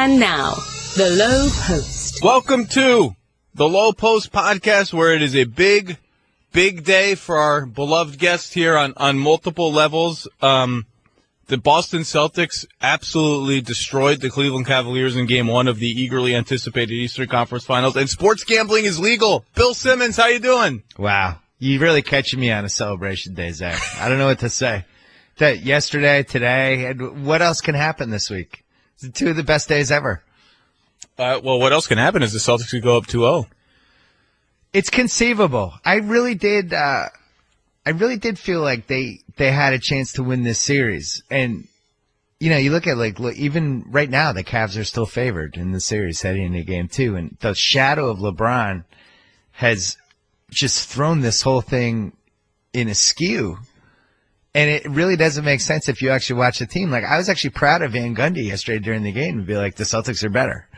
And now, the Lowe Post. Welcome to the Lowe Post podcast, where it is a big day for our beloved guest here on multiple levels. The Boston Celtics absolutely destroyed the Cleveland Cavaliers in Game 1 of the eagerly anticipated Eastern Conference Finals, and sports gambling is legal. Bill Simmons, how you doing? Wow. You really catching me on a celebration day, Zach. I don't know what to say. That yesterday, today, and what else can happen this week? It's two of the best days ever. Well, what else can happen is the Celtics could go up 2-0. It's conceivable. I really did feel like they had a chance to win this series. And, you know, you look at, even right now, the Cavs are still favored in the series heading into Game 2. And the shadow of LeBron has just thrown this whole thing in askew. And it really doesn't make sense if you actually watch the team. Like, I was actually proud of Van Gundy yesterday during the game and be like, the Celtics are better.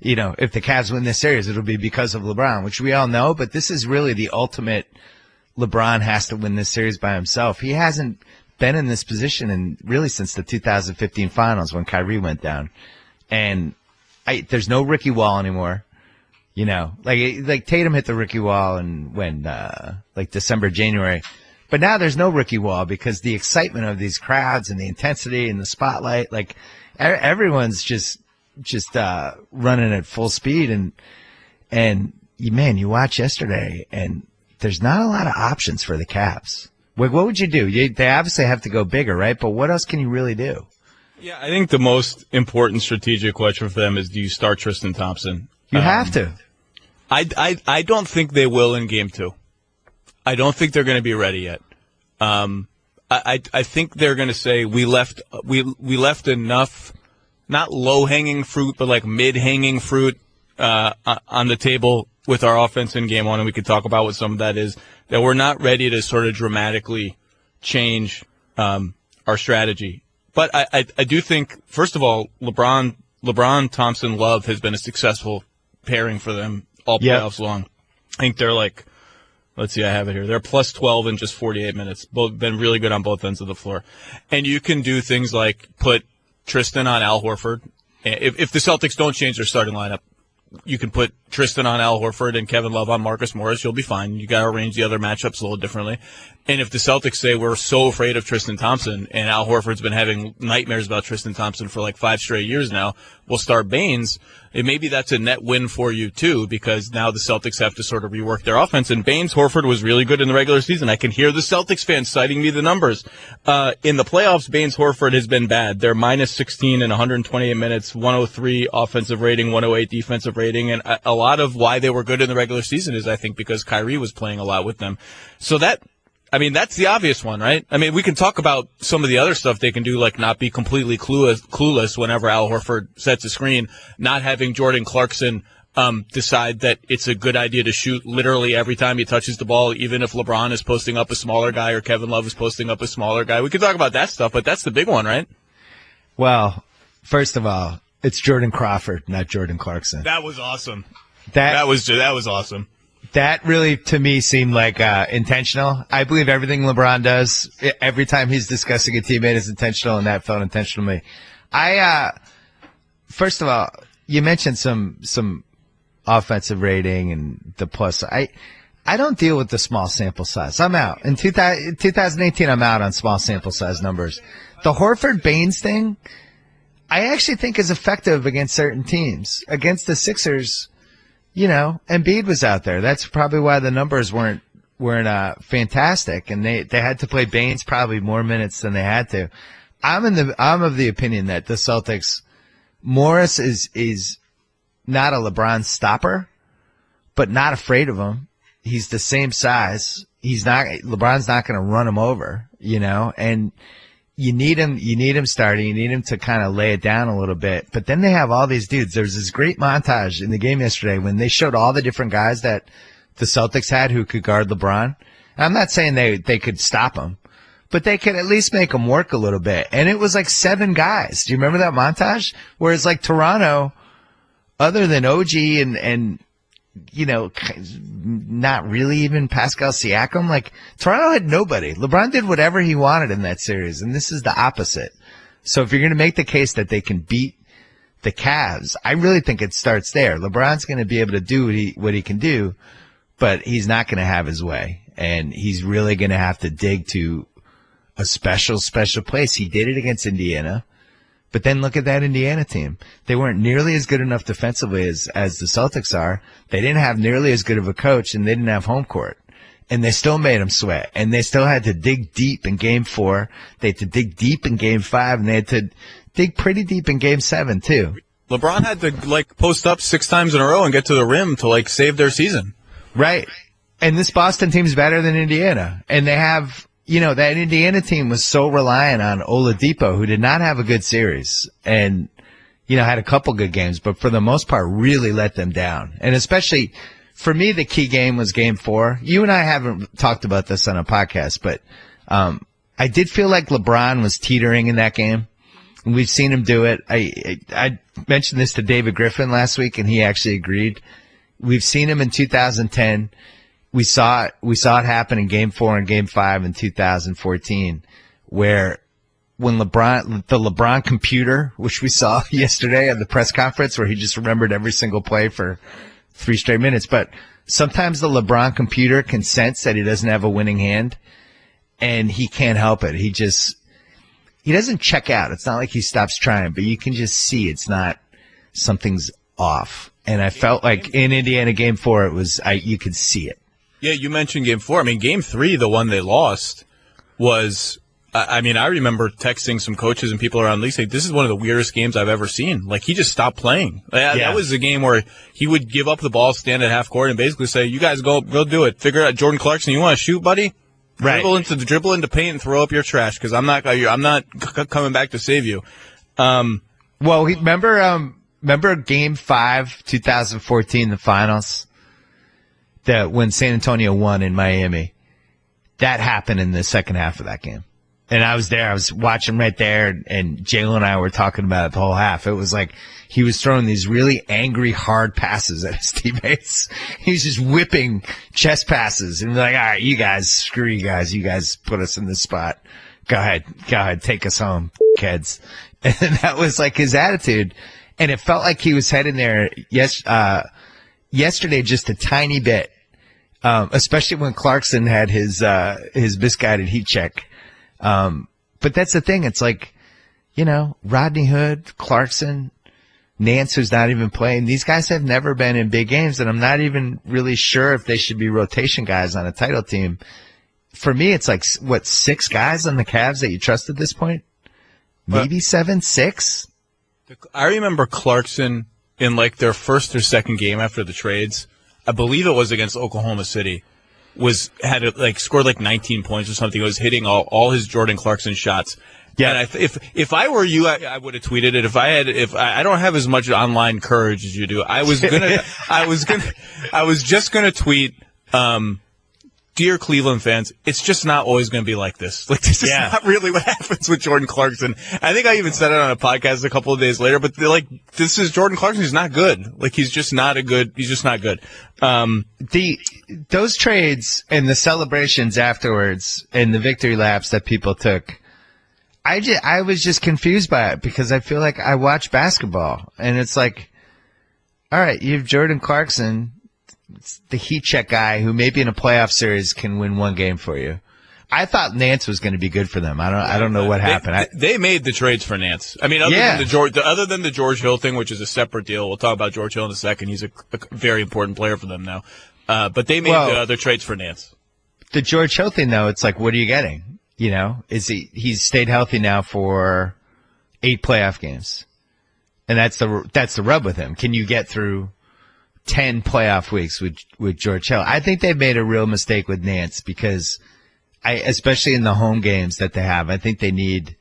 You know, if the Cavs win this series, it'll be because of LeBron, which we all know. But this is really the ultimate. LeBron has to win this series by himself. He hasn't been in this position really since the 2015 finals when Kyrie went down. And there's no rookie wall anymore. You know, like Tatum hit the rookie wall December, January. But now there's no rookie wall because the excitement of these crowds and the intensity and the spotlight, like everyone's just running at full speed. And you watch yesterday and there's not a lot of options for the Cavs. What would you do? They obviously have to go bigger, right? But what else can you really do? Yeah, I think the most important strategic question for them is, do you start Tristan Thompson? You have to. I don't think they will in Game 2. I don't think they're going to be ready yet. I think they're going to say we left enough, not low-hanging fruit, but like mid-hanging fruit on the table with our offense in Game 1, and we could talk about what some of that is, that we're not ready to sort of dramatically change our strategy. But I do think, first of all, LeBron, Thompson, Love has been a successful pairing for them all playoffs long. I think they're like, let's see, I have it here. They're plus 12 in just 48 minutes. Both been really good on both ends of the floor. And you can do things like put Tristan on Al Horford. If the Celtics don't change their starting lineup, you can put Tristan on Al Horford and Kevin Love on Marcus Morris. You'll be fine. You got to arrange the other matchups a little differently. And if the Celtics say we're so afraid of Tristan Thompson, and Al Horford's been having nightmares about Tristan Thompson for like 5 straight years now, we'll start Baines. And maybe that's a net win for you too, because now the Celtics have to sort of rework their offense. And Baines, Horford was really good in the regular season. I can hear the Celtics fans citing me the numbers. In the playoffs, Baines, Horford has been bad. They're minus 16 in 128 minutes, 103 offensive rating, 108 defensive rating. And a lot of why they were good in the regular season is, I think, because Kyrie was playing a lot with them. So that's the obvious one, right? I mean, we can talk about some of the other stuff they can do, like not be completely clueless whenever Al Horford sets a screen, not having Jordan Clarkson decide that it's a good idea to shoot literally every time he touches the ball, even if LeBron is posting up a smaller guy or Kevin Love is posting up a smaller guy. We can talk about that stuff, but that's the big one, right? Well, first of all, it's Jordan Crawford, not Jordan Clarkson. That was awesome. That was awesome. That really, to me, seemed like intentional. I believe everything LeBron does, every time he's discussing a teammate, is intentional, and that felt intentional to me. First of all, you mentioned some offensive rating and the plus. I don't deal with the small sample size. I'm out. In 2018, I'm out on small sample size numbers. The Horford-Baines thing, I actually think is effective against certain teams. Against the Sixers, you know, Embiid was out there. That's probably why the numbers weren't fantastic, and they had to play Baines probably more minutes than they had to. I'm of the opinion that the Celtics, Morris is not a LeBron stopper, but not afraid of him. He's the same size. LeBron's not going to run him over, you know, and you need him starting. You need him to kind of lay it down a little bit. But then they have all these dudes. There's this great montage in the game yesterday when they showed all the different guys that the Celtics had who could guard LeBron. And I'm not saying they could stop him, but they could at least make him work a little bit. And it was like 7 guys. Do you remember that montage? Whereas like Toronto, other than OG and you know, not really even Pascal Siakam. Like, Toronto had nobody. LeBron did whatever he wanted in that series, and this is the opposite. So if you're going to make the case that they can beat the Cavs, I really think it starts there. LeBron's going to be able to do what he can do, but he's not going to have his way. And he's really going to have to dig to a special place. He did it against Indiana. But then look at that Indiana team. They weren't nearly as good enough defensively as the Celtics are. They didn't have nearly as good of a coach, and they didn't have home court. And they still made them sweat. And they still had to dig deep in Game 4. They had to dig deep in Game 5, and they had to dig pretty deep in Game 7, too. LeBron had to, post up 6 times in a row and get to the rim to, save their season. Right. And this Boston team's better than Indiana. And they have, that Indiana team was so reliant on Oladipo, who did not have a good series. And, had a couple good games, but for the most part really let them down. And especially, for me, the key game was Game 4. You and I haven't talked about this on a podcast, but I did feel like LeBron was teetering in that game. And we've seen him do it. I mentioned this to David Griffin last week, and he actually agreed. We've seen him in 2010. We saw it happen in Game 4 and Game 5 in 2014, where when the LeBron computer, which we saw yesterday at the press conference, where he just remembered every single play for 3 straight minutes. But sometimes the LeBron computer can sense that he doesn't have a winning hand, and he can't help it. He doesn't check out. It's not like he stops trying, but you can just see something's off. And I felt like in Indiana Game 4, you could see it. Yeah, you mentioned Game 4. I mean, Game 3, the one they lost, was, I remember texting some coaches and people around the league saying, this is one of the weirdest games I've ever seen. He just stopped playing. That was a game where he would give up the ball, stand at half court, and basically say, you guys go do it. Figure out Jordan Clarkson, you want to shoot, buddy? Right. Dribble into paint and throw up your trash, because I'm not coming back to save you. Well, remember Game 5, 2014, the finals? When San Antonio won in Miami, that happened in the second half of that game. And I was there. I was watching right there, and Jalen and I were talking about it the whole half. It was like he was throwing these really angry, hard passes at his teammates. He was just whipping chest passes. And we're like, all right, you guys, screw you guys. You guys put us in this spot. Go ahead, take us home, kids. And that was his attitude. And it felt like he was heading there yesterday just a tiny bit. Especially when Clarkson had his misguided heat check. But that's the thing. It's Rodney Hood, Clarkson, Nance, who's not even playing. These guys have never been in big games, and I'm not even really sure if they should be rotation guys on a title team. For me, it's 6 guys on the Cavs that you trust at this point? Maybe 7, 6? I remember Clarkson in their first or second game after the trades. I believe it was against Oklahoma City, scored 19 points or something. He was hitting all his Jordan Clarkson shots. Yeah. And if I were you, I would have tweeted it. If I don't have as much online courage as you do, I was just gonna tweet, dear Cleveland fans, it's just not always going to be like this. This is not really what happens with Jordan Clarkson. I think I even said it on a podcast a couple of days later, but this is Jordan Clarkson. He's not good. He's just not good. Those trades and the celebrations afterwards and the victory laps that people took, I was just confused by it, because I feel like I watch basketball and it's all right, you have Jordan Clarkson, the heat check guy who maybe in a playoff series can win one game for you. I thought Nance was going to be good for them. I don't know what happened. They made the trades for Nance. Other than the George Hill thing, which is a separate deal. We'll talk about George Hill in a second. He's a very important player for them now. But they made the other trades for Nance. The George Hill thing, though, it's what are you getting? He's stayed healthy now for 8 playoff games. And that's the rub with him. Can you get through 10 playoff weeks with George Hill? I think they've made a real mistake with Nance, because especially in the home games that they have, I think they need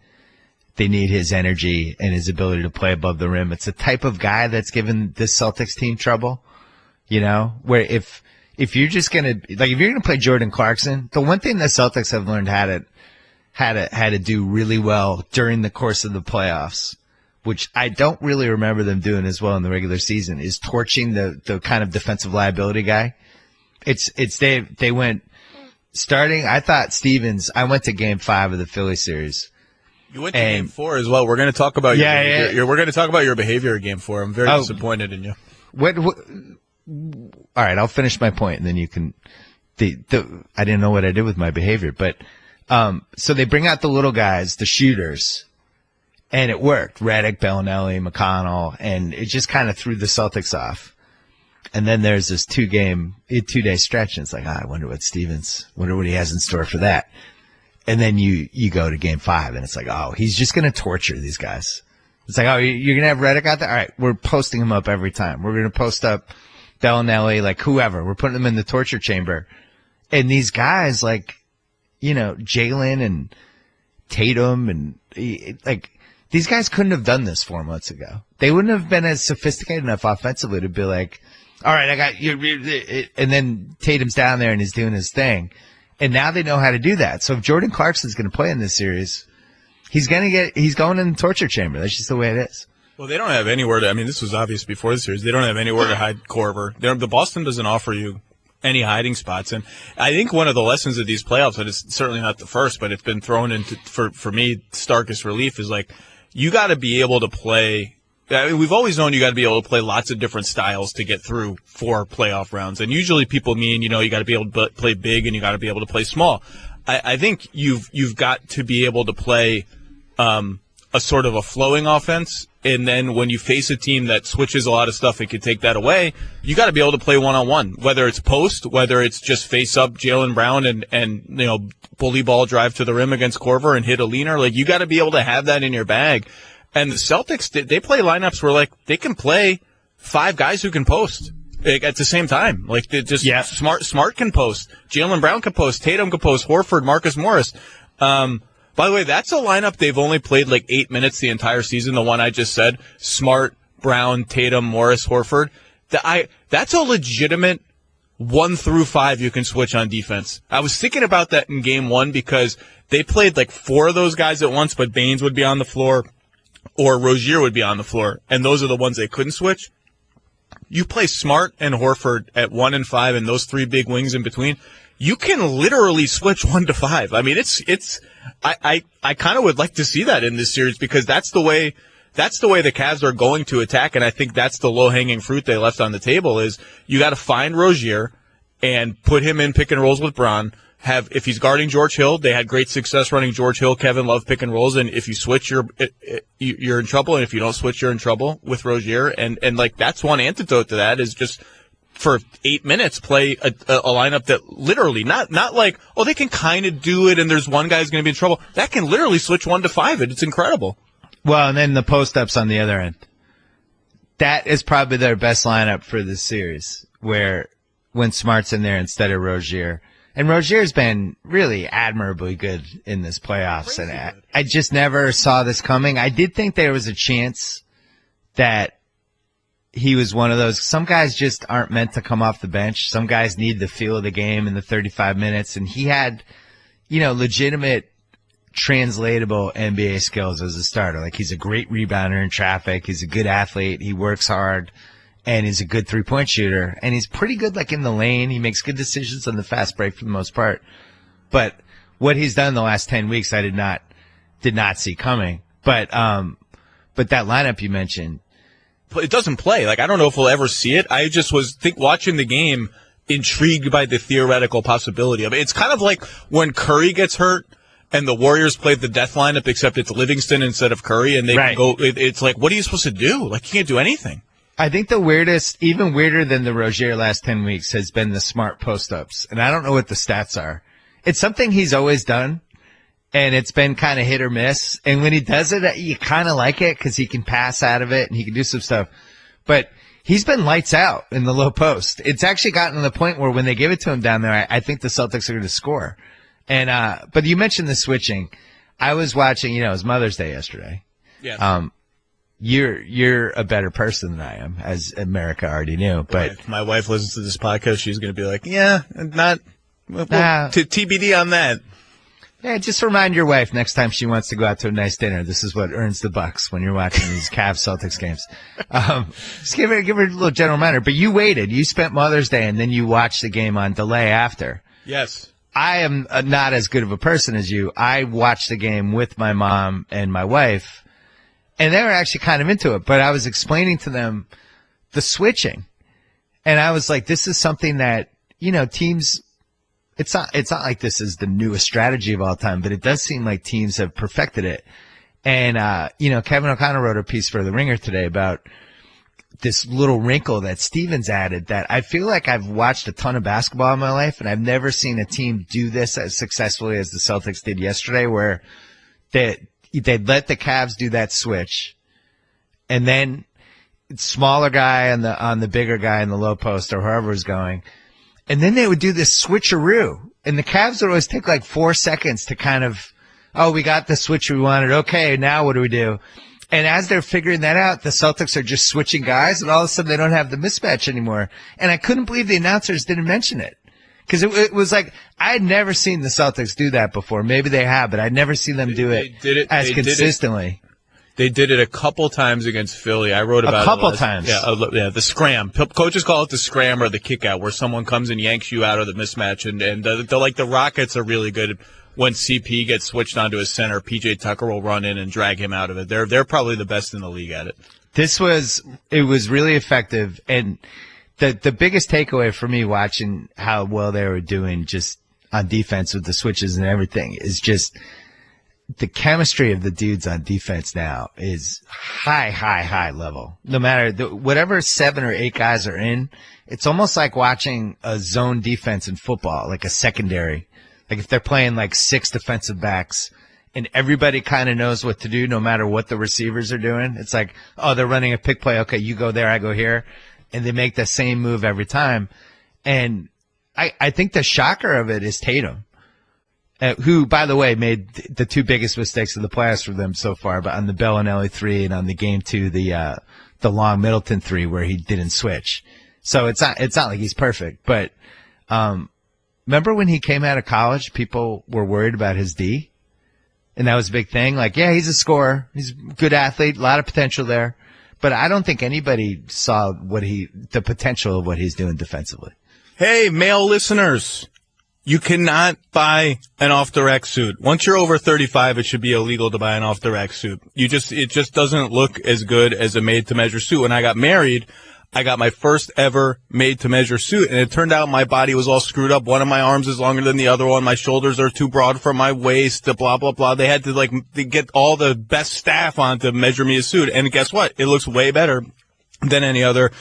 his energy and his ability to play above the rim. It's a type of guy that's given this Celtics team trouble, where if you're just going to, if you're going to play Jordan Clarkson, the one thing the Celtics have learned how to do really well during the course of the playoffs, which I don't really remember them doing as well in the regular season, is torching the kind of defensive liability guy. They went starting. I thought Stevens. I went to Game 5 of the Philly series. You went to Game 4 as well. We're going to talk about your behavior. Yeah. We're going to talk about your behavior at Game 4. I'm very disappointed in you. What? All right, I'll finish my point, and then you can. I didn't know what I did with my behavior, but so they bring out the little guys, the shooters, and it worked. Redick, Bellinelli, McConnell, and it just kind of threw the Celtics off. And then there's this 2-day stretch, and it's like, I wonder what he has in store for that. And then you go to Game 5, and it's like, oh, he's just going to torture these guys. It's like, oh, you're going to have Redick out there? All right, we're posting him up every time. We're going to post up Bellinelli, like whoever. We're putting them in the torture chamber. And these guys, like, Jalen and Tatum and, like, these guys couldn't have done this 4 months ago. They wouldn't have been as sophisticated enough offensively to be like, all right, I got you. And then Tatum's down there and he's doing his thing. And now they know how to do that. So if Jordan Clarkson's going to play in this series, he's going in the torture chamber. That's just the way it is. Well, they don't have anywhere to, this was obvious before the series. They don't have anywhere to hide Korver. The Boston doesn't offer you any hiding spots. And I think one of the lessons of these playoffs, and it's certainly not the first, but it's been thrown into, for me, starkest relief is like, you got to be able to play. We've always known you got to be able to play lots of different styles to get through 4 playoff rounds. And usually people mean, you got to be able to play big and you got to be able to play small. I think you've got to be able to play, a sort of a flowing offense. And then when you face a team that switches a lot of stuff and can take that away, you got to be able to play one-on-one, whether it's post, whether it's just face up Jaylen Brown and bully ball drive to the rim against Korver and hit a leaner. Like, you got to be able to have that in your bag. And the Celtics, they play lineups where, like, they can play 5 guys who can post at the same time. Like, they just Smart can post. Jaylen Brown can post. Tatum can post. Horford, Marcus Morris. By the way, that's a lineup they've only played like 8 minutes the entire season. The one I just said, Smart, Brown, Tatum, Morris, Horford. That's a legitimate 1 through 5 you can switch on defense. I was thinking about that in Game 1 because they played like 4 of those guys at once, but Baines would be on the floor or Rozier would be on the floor, and those are the ones they couldn't switch. You play Smart and Horford at 1 and 5 and those 3 big wings in between. You can literally switch 1 to 5. I kind of would like to see that in this series because that's the way the Cavs are going to attack. And I think that's the low hanging fruit they left on the table is you got to find Rozier and put him in pick and rolls with Braun. If he's guarding George Hill, they had great success running George Hill, Kevin Love pick and rolls. And if you switch, you're in trouble. And if you don't switch, you're in trouble with Rozier. And like, that's one antidote to that is just, for 8 minutes, play a lineup that literally, not like, oh, they can kind of do it and there's one guy's going to be in trouble. That can literally switch 1 to 5. It's incredible. Well, and then the post-ups on the other end. That is probably their best lineup for this series, where when Smart's in there instead of Rozier. And Rozier's been really admirably good in this playoffs. And I just never saw this coming. I did think there was a chance that he was one of those. Some guys just aren't meant to come off the bench. Some guys need the feel of the game in the 35 minutes. And he had, legitimate translatable NBA skills as a starter. Like, he's a great rebounder in traffic. He's a good athlete. He works hard and he's a good 3-point shooter. And he's pretty good, like, in the lane. He makes good decisions on the fast break for the most part. But what he's done the last 10 weeks, I did not see coming. But that lineup you mentioned, it doesn't play. Like, I don't know if we'll ever see it. I just was watching the game intrigued by the theoretical possibility of it. It's kind of like when Curry gets hurt and the Warriors played the death lineup, except it's Livingston instead of Curry, and they can go. It's like, what are you supposed to do? Like, you can't do anything. I think the weirdest, even weirder than the Rozier last 10 weeks, has been the Smart post-ups. And I don't know what the stats are. It's something he's always done. And it's been kind of hit or miss. And when he does it, you kind of like it because he can pass out of it and he can do some stuff. But he's been lights out in the low post. It's actually gotten to the point where when they give it to him down there, I think the Celtics are going to score. And but you mentioned the switching. I was watching, it was Mother's Day yesterday. Yeah. You're a better person than I am, as America already knew. But if my wife listens to this podcast, she's going to be like, yeah, not TBD on that. Yeah, just remind your wife next time she wants to go out to a nice dinner. This is what earns the bucks when you're watching these Cavs Celtics games. Just give her a little general reminder. But you waited. You spent Mother's Day and then you watched the game on delay after. Yes. I am not as good of a person as you. I watched the game with my mom and my wife, and they were actually kind of into it. But I was explaining to them the switching, and I was like, "This is something that teams." It's not like this is the newest strategy of all time, but it does seem like teams have perfected it. And Kevin O'Connor wrote a piece for The Ringer today about this little wrinkle that Stevens added that I feel like I've watched a ton of basketball in my life, and I've never seen a team do this as successfully as the Celtics did yesterday, where they'd let the Cavs do that switch, and then smaller guy on the bigger guy in the low post or whoever was going, and then they would do this switcheroo, and the Cavs would always take like 4 seconds to kind of, oh, we got the switch we wanted. Okay, now what do we do? And as they're figuring that out, the Celtics are just switching guys, and all of a sudden they don't have the mismatch anymore. And I couldn't believe the announcers didn't mention it. Because it was like, I had never seen the Celtics do that before. Maybe they have, but I'd never seen them do it as consistently. They did it a couple times against Philly. I wrote about it. A couple times. Yeah, the scram. Coaches call it the scram or the kick out, where someone comes and yanks you out of the mismatch. And the Rockets are really good. When CP gets switched onto his center, PJ Tucker will run in and drag him out of it. They're probably the best in the league at it. It was really effective, and the biggest takeaway for me watching how well they were doing just on defense with the switches and everything is just the chemistry of the dudes on defense now is high level. No matter whatever 7 or 8 guys are in, it's almost like watching a zone defense in football, like a secondary. Like if they're playing like 6 defensive backs and everybody kind of knows what to do no matter what the receivers are doing. It's like, oh, they're running a pick play. Okay, you go there, I go here. And they make the same move every time. And I think the shocker of it is Tatum, who, by the way, made the 2 biggest mistakes of the playoffs for them so far, but on the Bellinelli 3 and on the game 2, the long Middleton 3 where he didn't switch. So it's not like he's perfect, but, remember when he came out of college, people were worried about his D? And that was a big thing. Like, yeah, he's a scorer. He's a good athlete, a lot of potential there. But I don't think anybody saw the potential of what he's doing defensively. Hey, male listeners, you cannot buy an off-the-rack suit. Once you're over 35, it should be illegal to buy an off-the-rack suit. It just doesn't look as good as a made-to-measure suit. When I got married, I got my first ever made-to-measure suit, and it turned out my body was all screwed up. One of my arms is longer than the other one. My shoulders are too broad for my waist, blah, blah, blah. They had to, get all the best staff on to measure me a suit. And guess what? It looks way better than any other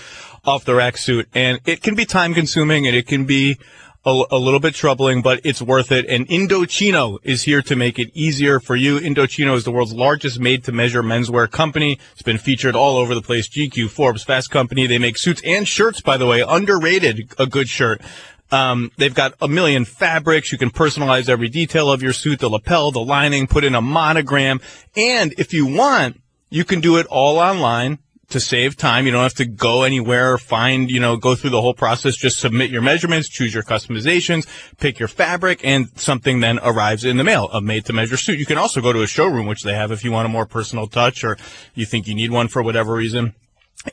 off-the-rack suit. And it can be time-consuming, and it can be a little bit troubling, but it's worth it. And Indochino is here to make it easier for you. Indochino is the world's largest made-to-measure menswear company. It's been featured all over the place. GQ, Forbes, Fast Company. They make suits and shirts, by the way. Underrated, a good shirt. They've got a million fabrics. You can personalize every detail of your suit, the lapel, the lining, put in a monogram. And if you want, you can do it all online. To save time, you don't have to go anywhere, go through the whole process. Just submit your measurements, choose your customizations, pick your fabric, and something then arrives in the mail, a made-to-measure suit. You can also go to a showroom, which they have if you want a more personal touch or you think you need one for whatever reason.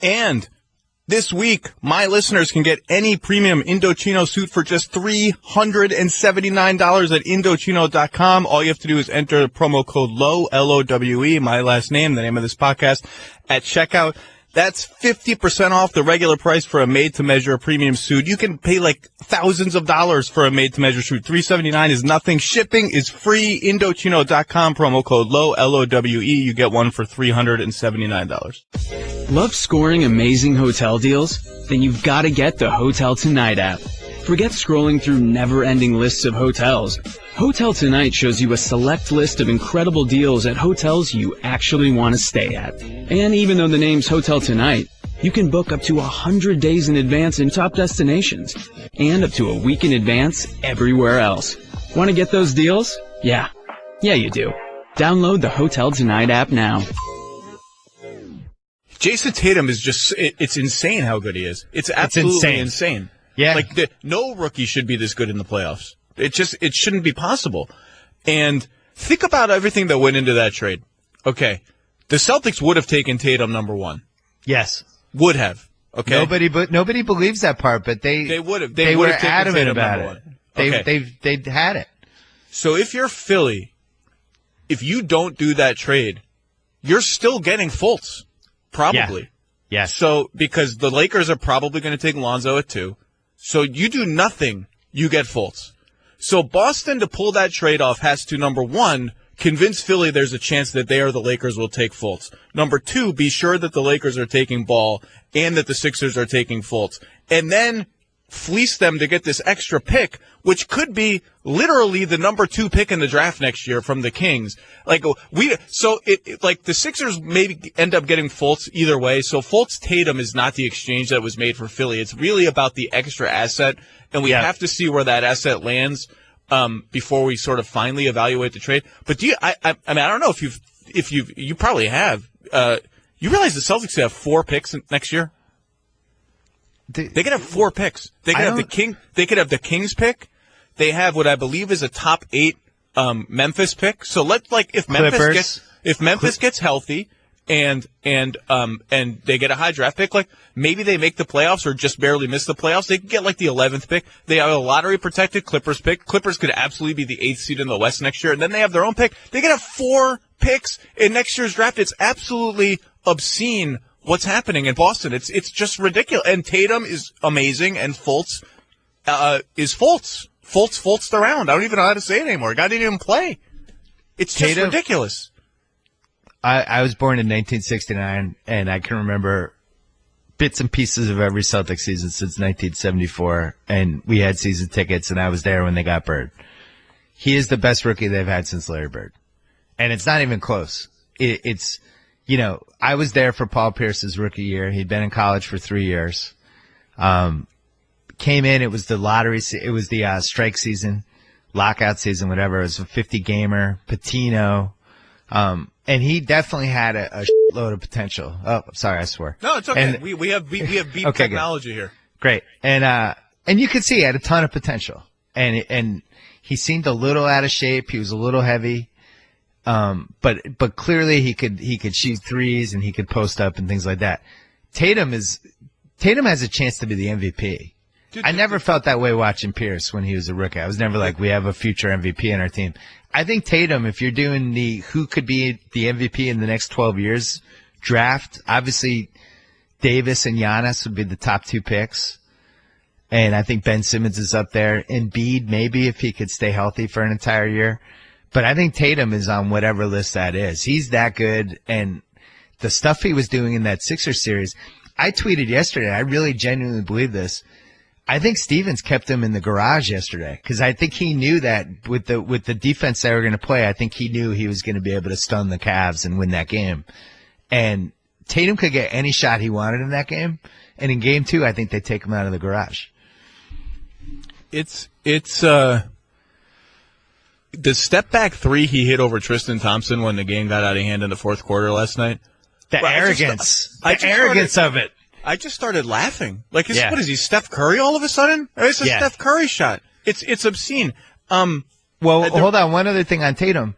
And this week, my listeners can get any premium Indochino suit for just $379 at Indochino.com. All you have to do is enter the promo code Lowe, L-O-W-E, my last name, the name of this podcast, at checkout. That's 50% off the regular price for a made-to-measure premium suit. You can pay like thousands of dollars for a made-to-measure suit. $379 is nothing. Shipping is free. Indochino.com, promo code Lowe, L-O-W-E. You get one for $379. Love scoring amazing hotel deals? Then you've got to get the Hotel Tonight app. Forget scrolling through never-ending lists of hotels. Hotel Tonight shows you a select list of incredible deals at hotels you actually want to stay at. And even though the name's Hotel Tonight, you can book up to 100 days in advance in top destinations and up to a week in advance everywhere else. Want to get those deals? Yeah, you do. Download the Hotel Tonight app now. Jason Tatum is it's insane how good he is. It's absolutely insane. Yeah. No rookie should be this good in the playoffs. It shouldn't be possible. And think about everything that went into that trade. Okay. The Celtics would have taken Tatum number 1. Yes. Would have. Okay. Nobody believes that part, but they would have. They were adamant about it. They've had it. So if you're Philly, if you don't do that trade, you're still getting Fultz, probably. Yeah. So because the Lakers are probably going to take Lonzo at 2, so you do nothing, you get Fultz. So Boston, to pull that trade off, has to, number 1, convince Philly there's a chance that they or the Lakers will take Fultz. Number 2, be sure that the Lakers are taking Ball and that the Sixers are taking Fultz. And then fleece them to get this extra pick, which could be literally the number 2 pick in the draft next year from the Kings. Like the Sixers maybe end up getting Fultz either way. So Fultz Tatum is not the exchange that was made for Philly. It's really about the extra asset, and we have to see where that asset lands before we sort of finally evaluate the trade. But do you? I mean, I don't know if you probably have. You realize the Celtics have 4 picks next year. They could have 4 picks. They could have the King. They could have the Kings pick. They have what I believe is a top 8 Memphis pick. So if Memphis gets healthy and they get a high draft pick, like maybe they make the playoffs or just barely miss the playoffs, they could get like the 11th pick. They have a lottery protected Clippers pick. Clippers could absolutely be the 8th seed in the West next year, and then they have their own pick. They could have 4 picks in next year's draft. It's absolutely obscene what's happening in Boston. It's just ridiculous. And Tatum is amazing, and Fultz is Fultz. Fultzed around. I don't even know how to say it anymore. Guy didn't even play. It's just ridiculous. I was born in 1969, and I can remember bits and pieces of every Celtics season since 1974, and we had season tickets, and I was there when they got Bird. He is the best rookie they've had since Larry Bird. And it's not even close. It's, I was there for Paul Pierce's rookie year. He'd been in college for 3 years. Came in, it was the lottery, it was the strike season, lockout season, whatever. It was a 50-gamer, Patino. And he definitely had a load of potential. Oh, sorry, I swear. No, it's okay. And we have beat okay, technology here. Great. And you could see he had a ton of potential. And he seemed a little out of shape. He was a little heavy. But clearly he could shoot threes and he could post up and things like that. Tatum has a chance to be the MVP. I never felt that way watching Pierce when he was a rookie. I was never like, we have a future MVP in our team. I think Tatum, if you're doing the who could be the MVP in the next 12 years draft, obviously Davis and Giannis would be the top 2 picks. And I think Ben Simmons is up there. Embiid, maybe if he could stay healthy for an entire year. But I think Tatum is on whatever list that is. He's that good. And the stuff he was doing in that Sixers series, I tweeted yesterday, I really genuinely believe this. I think Stevens kept him in the garage yesterday because I think he knew that with the defense they were going to play, I think he knew he was going to be able to stun the Cavs and win that game. And Tatum could get any shot he wanted in that game. And in game 2, I think they take him out of the garage. It's the step back 3 he hit over Tristan Thompson when the game got out of hand in the fourth quarter last night. The arrogance of it. I just started laughing. Like, what is he, Steph Curry all of a sudden? It's a Steph Curry shot. It's obscene. Hold on. One other thing on Tatum.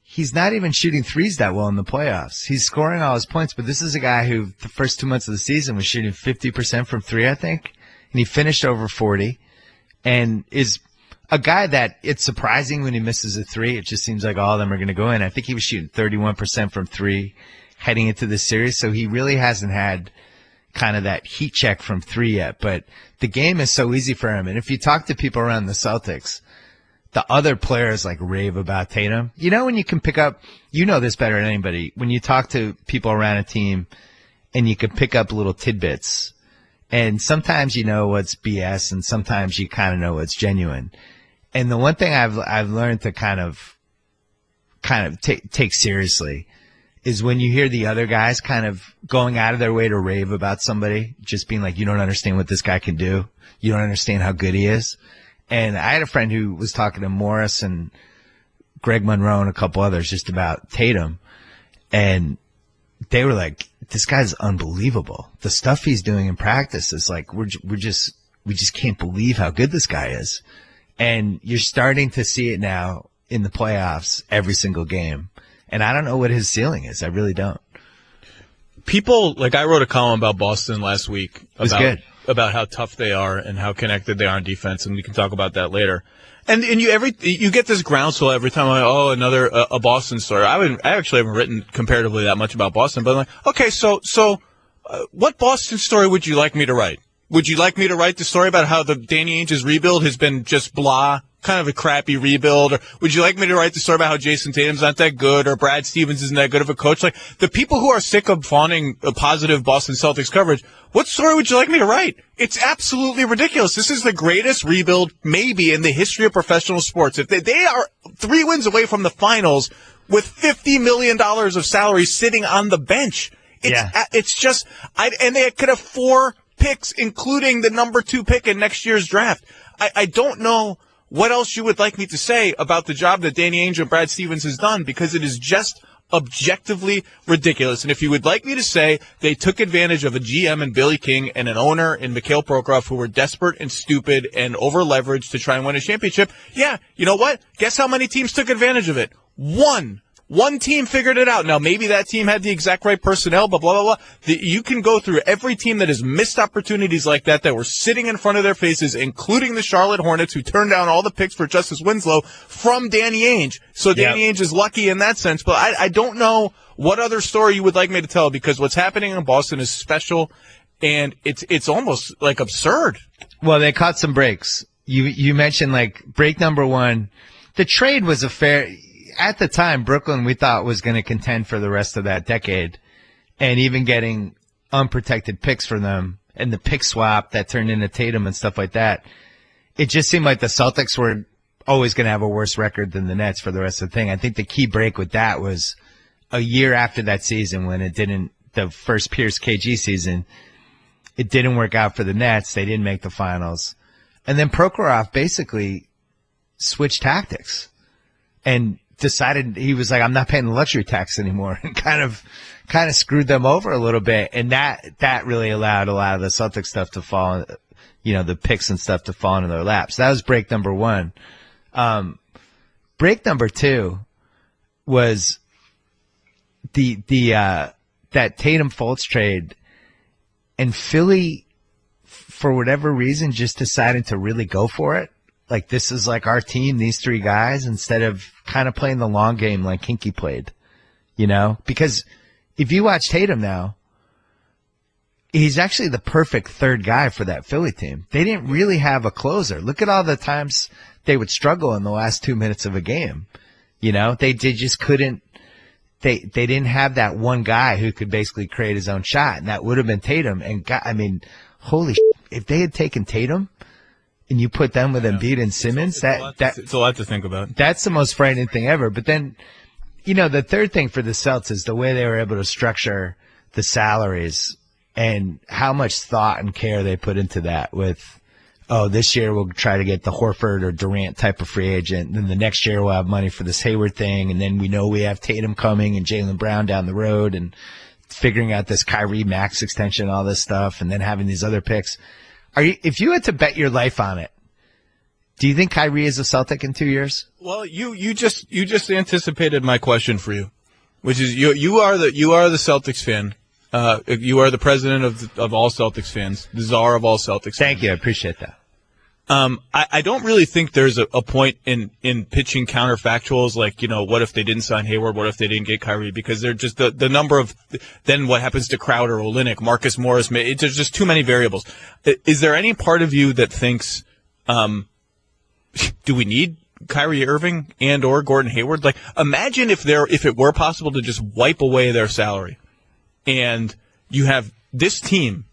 He's not even shooting threes that well in the playoffs. He's scoring all his points, but this is a guy who the first 2 months of the season was shooting 50% from 3, I think. And he finished over 40 and is a guy that it's surprising when he misses a 3. It just seems like all of them are going to go in. I think he was shooting 31% from 3 heading into this series. So he really hasn't had kind of that heat check from 3 yet, but the game is so easy for him. And if you talk to people around the Celtics, the other players like rave about Tatum. You know, when you can pick up, you know this better than anybody, when you talk to people around a team and you can pick up little tidbits, and sometimes you know what's BS and sometimes you kind of know what's genuine. And the one thing I've learned to kind of take seriously is when you hear the other guys kind of going out of their way to rave about somebody, just being like, you don't understand what this guy can do. You don't understand how good he is. And I had a friend who was talking to Morris and Greg Monroe and a couple others just about Tatum. And they were like, this guy's unbelievable. The stuff he's doing in practice is like, we just can't believe how good this guy is. And you're starting to see it now in the playoffs every single game. And I don't know what his ceiling is. I really don't. People, like I wrote a column about Boston last week. It was good. about how tough they are and how connected they are on defense, and we can talk about that later. And you get this groundswell every time. I'm like, another a Boston story. I actually haven't written comparatively that much about Boston, but I'm like, okay, so what Boston story would you like me to write? Would you like me to write the story about how the Danny Ainge's rebuild has been just blah, kind of a crappy rebuild? Or would you like me to write the story about how Jason Tatum's not that good or Brad Stevens isn't that good of a coach? Like, the people who are sick of fawning a positive Boston Celtics coverage, what story would you like me to write? It's absolutely ridiculous. This is the greatest rebuild maybe in the history of professional sports. If they are 3 wins away from the finals with $50 million of salary sitting on the bench. It's just, and they could have 4 picks, including the number 2 pick in next year's draft. I don't know what else you would like me to say about the job that Danny Ainge and Brad Stevens has done, because it is just objectively ridiculous. And if you would like me to say they took advantage of a GM in Billy King and an owner in Mikhail Prokhorov who were desperate and stupid and over-leveraged to try and win a championship, yeah, you know what? Guess how many teams took advantage of it? One team figured it out. Now, maybe that team had the exact right personnel, but blah, blah, blah. You can go through every team that has missed opportunities like that were sitting in front of their faces, including the Charlotte Hornets, who turned down all the picks for Justice Winslow from Danny Ainge. So Danny Ainge is lucky in that sense. But I don't know what other story you would like me to tell, because what's happening in Boston is special, and it's almost like absurd. Well, they caught some breaks. You mentioned, like, break number 1. The trade was at the time, Brooklyn, we thought, was going to contend for the rest of that decade, and even getting unprotected picks for them and the pick swap that turned into Tatum and stuff like that. It just seemed like the Celtics were always going to have a worse record than the Nets for the rest of the thing. I think the key break with that was a year after that season when the first Pierce KG season, it didn't work out for the Nets. They didn't make the finals. And then Prokhorov basically switched tactics and decided, he was like, I'm not paying the luxury tax anymore, and kind of screwed them over a little bit. And that really allowed a lot of the Celtics stuff to fall, the picks and stuff to fall into their laps. That was break number 1. Break number 2 was that Tatum Fultz trade, and Philly, for whatever reason, just decided to really go for it. Like, this is like our team, these 3 guys, instead of kind of playing the long game like Hinkie played, Because if you watch Tatum now, he's actually the perfect third guy for that Philly team. They didn't really have a closer. Look at all the times they would struggle in the last 2 minutes of a game. They just couldn't. They didn't have that one guy who could basically create his own shot, and that would have been Tatum. And holy shit, if they had taken Tatum and you put them with Embiid and Simmons, it's a lot to think about. That's the most frightening thing ever. But then, the third thing for the Celtics is the way they were able to structure the salaries and how much thought and care they put into that with, this year we'll try to get the Horford or Durant type of free agent. And then the next year we'll have money for this Hayward thing. And then we know we have Tatum coming and Jaylen Brown down the road, and figuring out this Kyrie max extension, all this stuff, and then having these other picks. If you had to bet your life on it, do you think Kyrie is a Celtic in 2 years? Well, you just anticipated my question for you, which is you are the Celtics fan. You are the president of all Celtics fans, the czar of all Celtics fans. Thank you. I appreciate that. I don't really think there's a point in pitching counterfactuals like, what if they didn't sign Hayward? What if they didn't get Kyrie? Because they're just the number of, then what happens to Crowder, Olynyk, Marcus Morris? There's just too many variables. Is there any part of you that thinks, do we need Kyrie Irving and or Gordon Hayward? Like, imagine if it were possible to just wipe away their salary, and you have this team,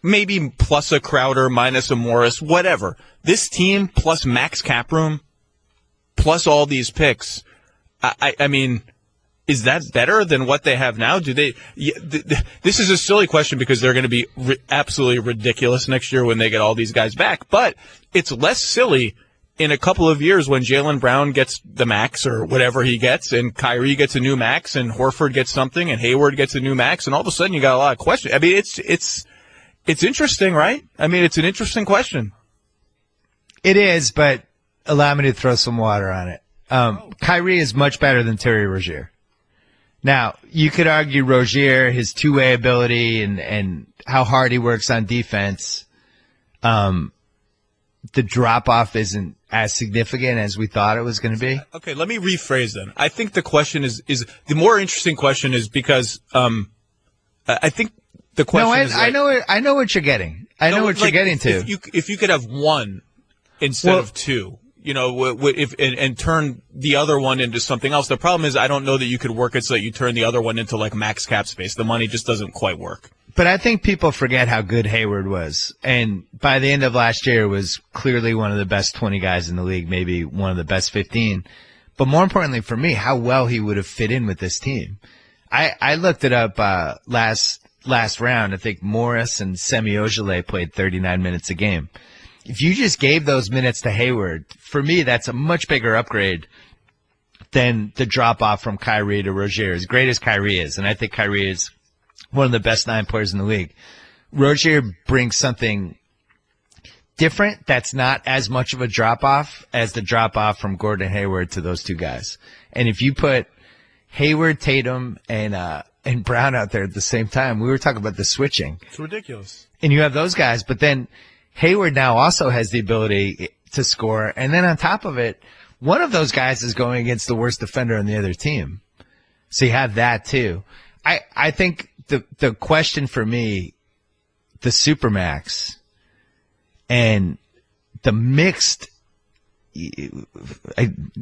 maybe plus a Crowder, minus a Morris, whatever. This team plus max cap room, plus all these picks. I mean, is that better than what they have now? This is a silly question because they're going to be absolutely ridiculous next year when they get all these guys back. But it's less silly in a couple of years when Jaylen Brown gets the max or whatever he gets, and Kyrie gets a new max, and Horford gets something, and Hayward gets a new max, and all of a sudden you got a lot of questions. I mean, it's interesting, right? I mean, it's an interesting question. It is, but allow me to throw some water on it. Kyrie is much better than Terry Rozier. Now, you could argue Rozier, his two-way ability and how hard he works on defense. The drop-off isn't as significant as we thought it was going to be. Okay, let me rephrase then. I think the question is the more interesting question is because I think the question is I know what you're getting. I know what you're getting to. If you could have one instead of two, and turn the other one into something else. The problem is I don't know that you could work it so that you turn the other one into like max cap space. The money just doesn't quite work. But I think people forget how good Hayward was. And by the end of last year, was clearly one of the best 20 guys in the league, maybe one of the best 15. But more importantly for me, how well he would have fit in with this team. I looked it up last round. I think Morris and Semi Ojeleye played 39 minutes a game. If you just gave those minutes to Hayward, for me, that's a much bigger upgrade than the drop-off from Kyrie to Rozier, as great as Kyrie is. And I think Kyrie is one of the best 9 players in the league. Rozier brings something different that's not as much of a drop-off as the drop-off from Gordon Hayward to those two guys. And if you put Hayward, Tatum, and Brown out there at the same time, we were talking about the switching. It's ridiculous. And you have those guys, but then Hayward now also has the ability to score. And then on top of it, one of those guys is going against the worst defender on the other team. So you have that too. I think the question for me, the Supermax and the mixed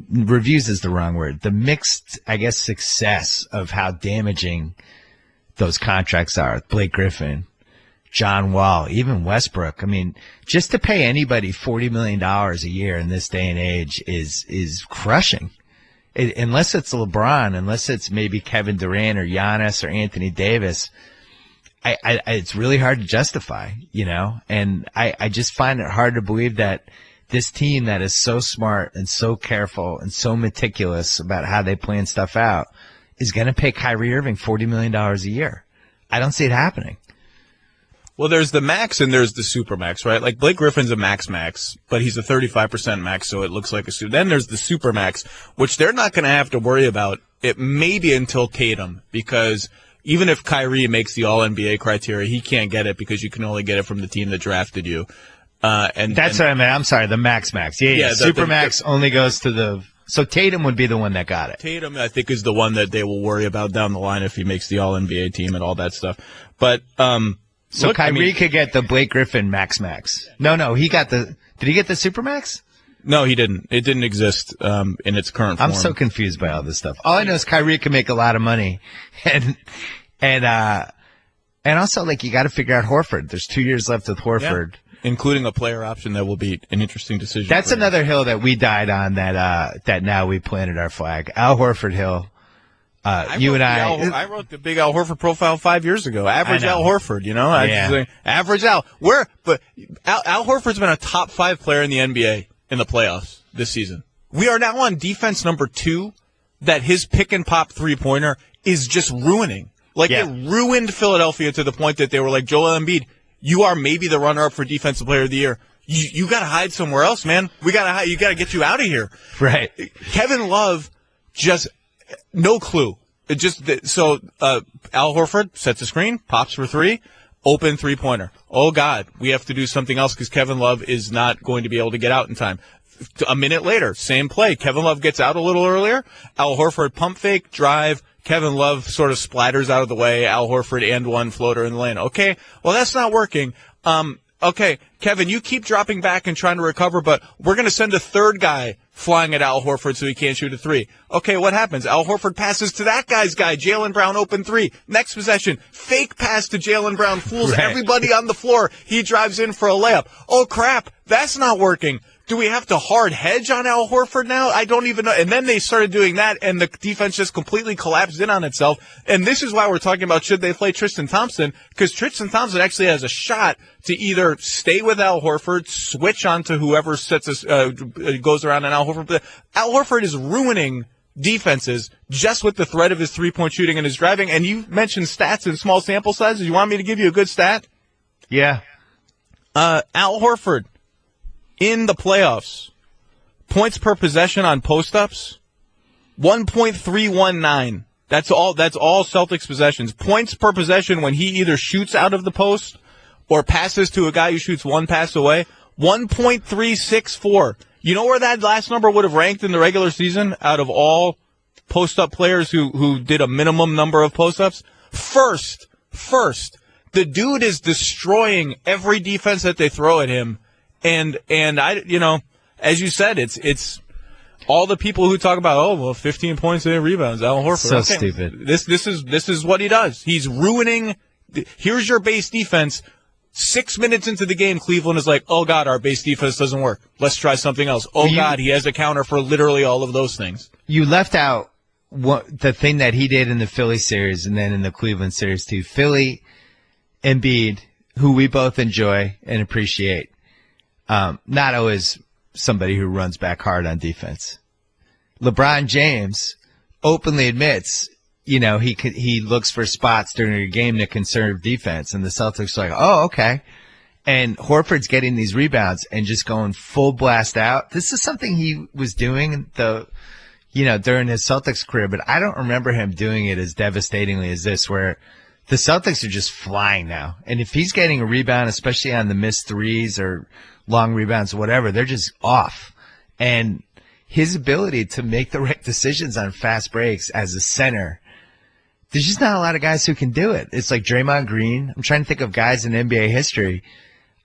reviews is the wrong word. The mixed, I guess, success of how damaging those contracts are. Blake Griffin, John Wall, even Westbrook. I mean, just to pay anybody $40 million a year in this day and age is crushing. Unless it's LeBron, unless it's maybe Kevin Durant or Giannis or Anthony Davis, it's really hard to justify, and I just find it hard to believe that this team that is so smart and so careful and so meticulous about how they plan stuff out is going to pay Kyrie Irving $40 million a year. I don't see it happening. Well, there's the max and there's the super max, right? Like Blake Griffin's a max, but he's a 35% max, so it looks like a super. Then there's the super max, which they're not going to have to worry about it maybe until Tatum, because even if Kyrie makes the All-NBA criteria, he can't get it because you can only get it from the team that drafted you. What I meant. I'm sorry, the max. Yeah. Super max only goes to so Tatum would be the one that got it. Tatum, I think, is the one that they will worry about down the line if he makes the All-NBA team and all that stuff. But, so look, Kyrie could get the Blake Griffin max. No, did he get the Supermax? No, he didn't. It didn't exist in its current form. I'm so confused by all this stuff. All I know is Kyrie can make a lot of money, and also like you got to figure out Horford. There's 2 years left with Horford, including a player option that will be an interesting decision. That's another hill that we died on. That now we planted our flag. Al Horford hill. I wrote the big Al Horford profile 5 years ago. Average Al Horford, average Al. Al Horford's been a top 5 player in the NBA in the playoffs this season. We are now on defense number 2 that his pick and pop 3-pointer is just ruining. It ruined Philadelphia to the point that they were like, Joel Embiid, you are maybe the runner-up for defensive player of the year. You got to hide somewhere else, man. You got to get you out of here. Right. Kevin Love just no clue. Al Horford sets a screen, pops for 3, open 3-pointer. Oh God, we have to do something else because Kevin Love is not going to be able to get out in time. A minute later, same play. Kevin Love gets out a little earlier. Al Horford pump fake, drive. Kevin Love sort of splatters out of the way. Al Horford and one floater in the lane. Okay, well that's not working. Okay, Kevin, you keep dropping back and trying to recover, but we're going to send a third guy flying at Al Horford so he can't shoot a 3. Okay, what happens? Al Horford passes to that guy's guy, Jaylen Brown, open 3. Next possession, fake pass to Jaylen Brown, fools everybody on the floor. He drives in for a layup. Oh, crap, that's not working. Do we have to hard hedge on Al Horford now? I don't even know. And then they started doing that, and the defense just completely collapsed in on itself. And this is why we're talking about should they play Tristan Thompson, because Tristan Thompson actually has a shot to either stay with Al Horford, switch on to whoever goes around on Al Horford. But Al Horford is ruining defenses just with the threat of his 3-point shooting and his driving. And you mentioned stats in small sample sizes. You want me to give you a good stat? Yeah. Al Horford. In the playoffs, points per possession on post-ups, 1.319. That's all Celtics possessions. Points per possession when he either shoots out of the post or passes to a guy who shoots one pass away, 1.364. You know where that last number would have ranked in the regular season out of all post-up players who did a minimum number of post-ups? First. The dude is destroying every defense that they throw at him. And as you said, it's all the people who talk about, 15 points and 8 rebounds, Al Horford. So stupid. This is what he does. He's ruining. Here's your base defense. 6 minutes into the game, Cleveland is like, oh God, our base defense doesn't work. Let's try something else. God, he has a counter for literally all of those things. You left out the thing that he did in the Philly series and then in the Cleveland series too. Philly, Embiid, who we both enjoy and appreciate, not always somebody who runs back hard on defense. LeBron James openly admits, he looks for spots during a game to conserve defense, and the Celtics are like, oh, okay. And Horford's getting these rebounds and just going full blast out. This is something he was doing during his Celtics career, but I don't remember him doing it as devastatingly as this, where the Celtics are just flying now. And if he's getting a rebound, especially on the missed threes or long rebounds or whatever, they're just off. And his ability to make the right decisions on fast breaks as a center, there's just not a lot of guys who can do it. It's like Draymond Green. I'm trying to think of guys in NBA history.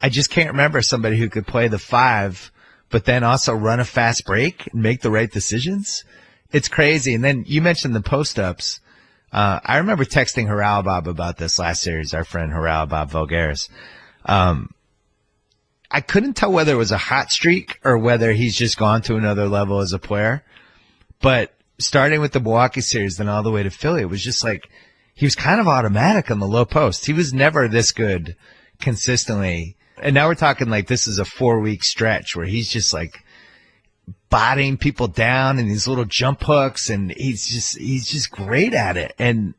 I just can't remember somebody who could play the 5, but then also run a fast break and make the right decisions. It's crazy. And then you mentioned the post-ups. I remember texting Haralabob about this last series, our friend Haralabob Vulgaris. I couldn't tell whether it was a hot streak or whether he's just gone to another level as a player. But starting with the Milwaukee series, then all the way to Philly, it was just like he was kind of automatic on the low post. He was never this good consistently. And now we're talking like this is a 4-week stretch where he's just like bodying people down and these little jump hooks, and he's just great at it. And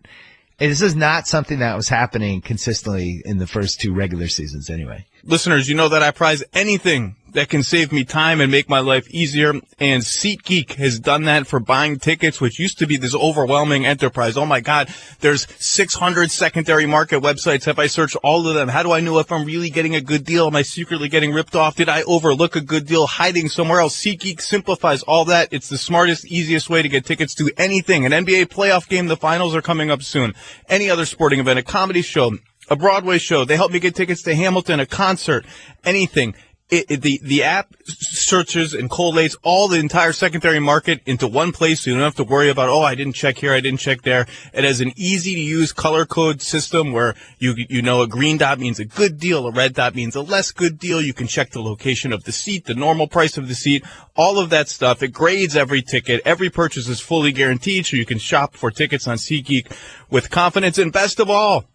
this is not something that was happening consistently in the first 2 regular seasons anyway. Listeners, you know that I prize anything that can save me time and make my life easier, and SeatGeek has done that for buying tickets, which used to be this overwhelming enterprise. Oh my God, there's 600 secondary market websites. Have I searched all of them? How do I know if I'm really getting a good deal? Am I secretly getting ripped off? Did I overlook a good deal hiding somewhere else? SeatGeek simplifies all that. It's the smartest, easiest way to get tickets to anything. An NBA playoff game, the finals are coming up soon. Any other sporting event, a comedy show, a Broadway show. They helped me get tickets to Hamilton, a concert, anything. The app searches and collates all the entire secondary market into one place, so you don't have to worry about, I didn't check here, I didn't check there. It has an easy-to-use color code system where you know a green dot means a good deal, a red dot means a less good deal. You can check the location of the seat, the normal price of the seat, all of that stuff. It grades every ticket. Every purchase is fully guaranteed, so you can shop for tickets on SeatGeek with confidence. And best of all,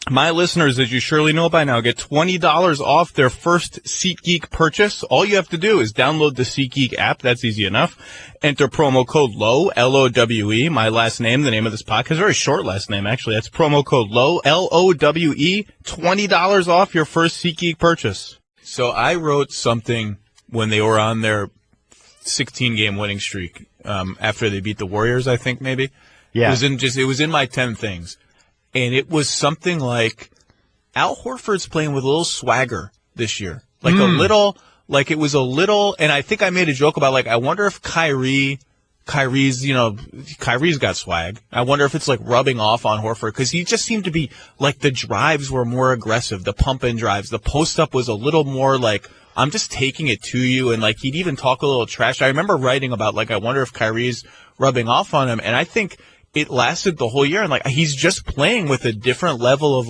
my listeners, as you surely know by now, get $20 off their first SeatGeek purchase. All you have to do is download the SeatGeek app. That's easy enough. Enter promo code Lowe, L-O-W-E, my last name, the name of this podcast. Very short last name, actually. That's promo code Lowe, L-O-W-E, $20 off your first SeatGeek purchase. So I wrote something when they were on their 16-game winning streak, after they beat the Warriors, I think, maybe. Yeah. It was in my 10 things. And it was something like Al Horford's playing with a little swagger this year. Like it was a little, and I think I made a joke about I wonder if Kyrie's got swag. I wonder if it's rubbing off on Horford, because he just seemed to be the drives were more aggressive, the pump in drives, the post up was a little more I'm just taking it to you, and he'd even talk a little trash. I remember writing about I wonder if Kyrie's rubbing off on him, and I think it lasted the whole year, and he's just playing with a different level of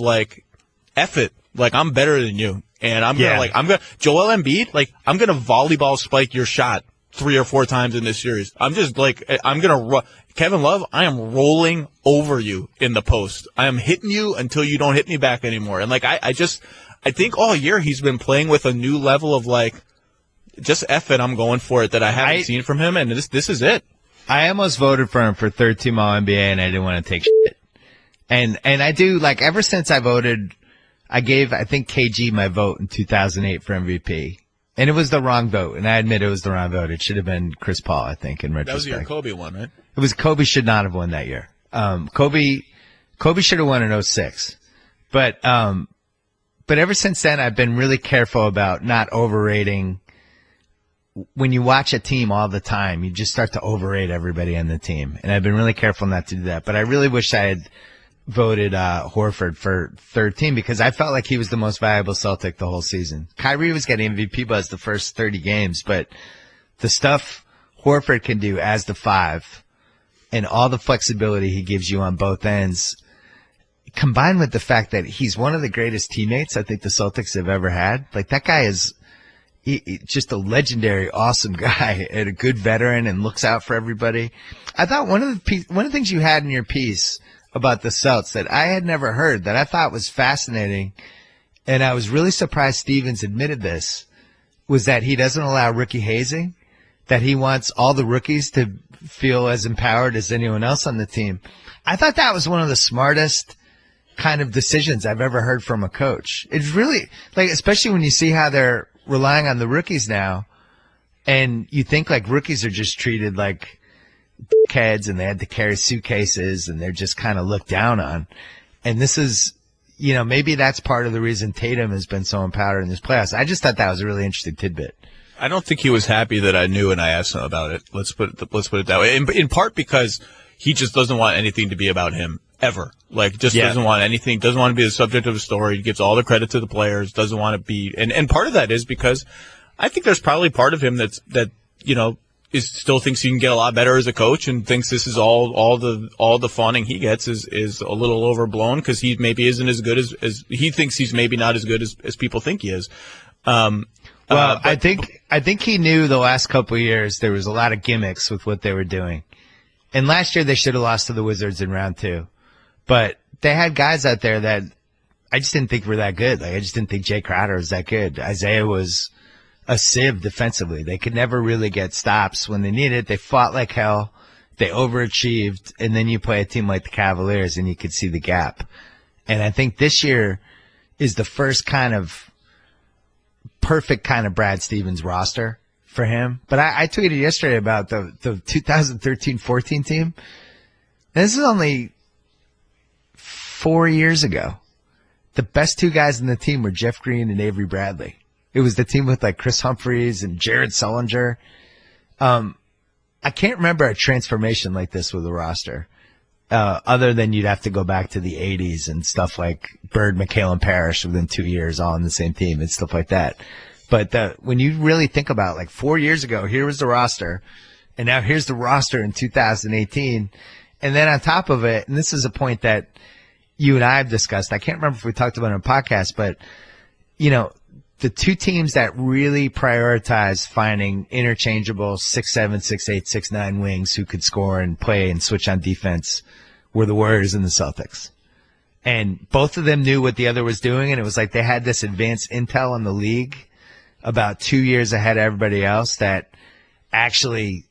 F it, I'm better than you, and I'm gonna Joel Embiid, I'm gonna volleyball spike your shot 3 or 4 times in this series. I'm just Kevin Love, I am rolling over you in the post. I am hitting you until you don't hit me back anymore. And I think all year he's been playing with a new level of just F it, I'm going for it, that I haven't seen from him, and this is it. I almost voted for him for third team All NBA, and I didn't want to take shit. And I do, ever since I voted, I gave, I think, KG my vote in 2008 for MVP. And it was the wrong vote, and I admit it was the wrong vote. It should have been Chris Paul, I think, in retrospect. That was your Kobe one, right? It was Kobe should not have won that year. Kobe should have won in 06. But ever since then, I've been really careful about not overrating. When you watch a team all the time, you just start to overrate everybody on the team. And I've been really careful not to do that. But I really wish I had voted Horford for third team because I felt like he was the most valuable Celtic the whole season. Kyrie was getting MVP buzz the first 30 games, but the stuff Horford can do as the 5 and all the flexibility he gives you on both ends, combined with the fact that he's one of the greatest teammates I think the Celtics have ever had. Like, that guy is just a legendary, awesome guy and a good veteran and looks out for everybody. I thought one of the things you had in your piece about the Celts that I had never heard that I thought was fascinating, and I was really surprised Stevens admitted this, was that he doesn't allow rookie hazing, that he wants all the rookies to feel as empowered as anyone else on the team. I thought that was one of the smartest kind of decisions I've ever heard from a coach. It's really, like, especially when you see how they're relying on the rookies now, and you think like rookies are just treated like kids and they had to carry suitcases and they're just kind of looked down on. And this is, maybe that's part of the reason Tatum has been so empowered in this playoffs. I just thought that was a really interesting tidbit. I don't think he was happy that I knew and I asked him about it. Let's put it that way. In part because he just doesn't want anything to be about him ever. Like, doesn't want anything, doesn't want to be the subject of a story. He gives all the credit to the players, doesn't want to be, and part of that is because I think there's probably part of him that still thinks he can get a lot better as a coach and thinks this is all the fawning he gets is a little overblown because he maybe isn't as good as he thinks he's maybe not as good as people think he is. I think he knew the last couple of years there was a lot of gimmicks with what they were doing. And last year they should have lost to the Wizards in round 2. But they had guys out there that I just didn't think were that good. Like, I just didn't think Jay Crowder was that good. Isaiah was a sieve defensively. They could never really get stops when they needed it. They fought like hell. They overachieved. And then you play a team like the Cavaliers and you could see the gap. And I think this year is the first kind of perfect kind of Brad Stevens roster for him. But I tweeted yesterday about the 2013-14 team. This is only 4 years ago. The best 2 guys in the team were Jeff Green and Avery Bradley. It was the team with like Chris Humphries and Jared Sullinger. I can't remember a transformation like this with a roster. Other than you'd have to go back to the 80s and stuff like Bird, McHale, and Parrish within 2 years all on the same team and stuff like that. But when you really think about, like, 4 years ago, here was the roster, and now here's the roster in 2018. And then on top of it, and this is a point that you and I have discussed, I can't remember if we talked about it on a podcast, but, the 2 teams that really prioritize finding interchangeable 6'7", 6'8", 6'9" wings who could score and play and switch on defense were the Warriors and the Celtics. And both of them knew what the other was doing, and it was like they had this advanced intel in the league about 2 years ahead of everybody else that actually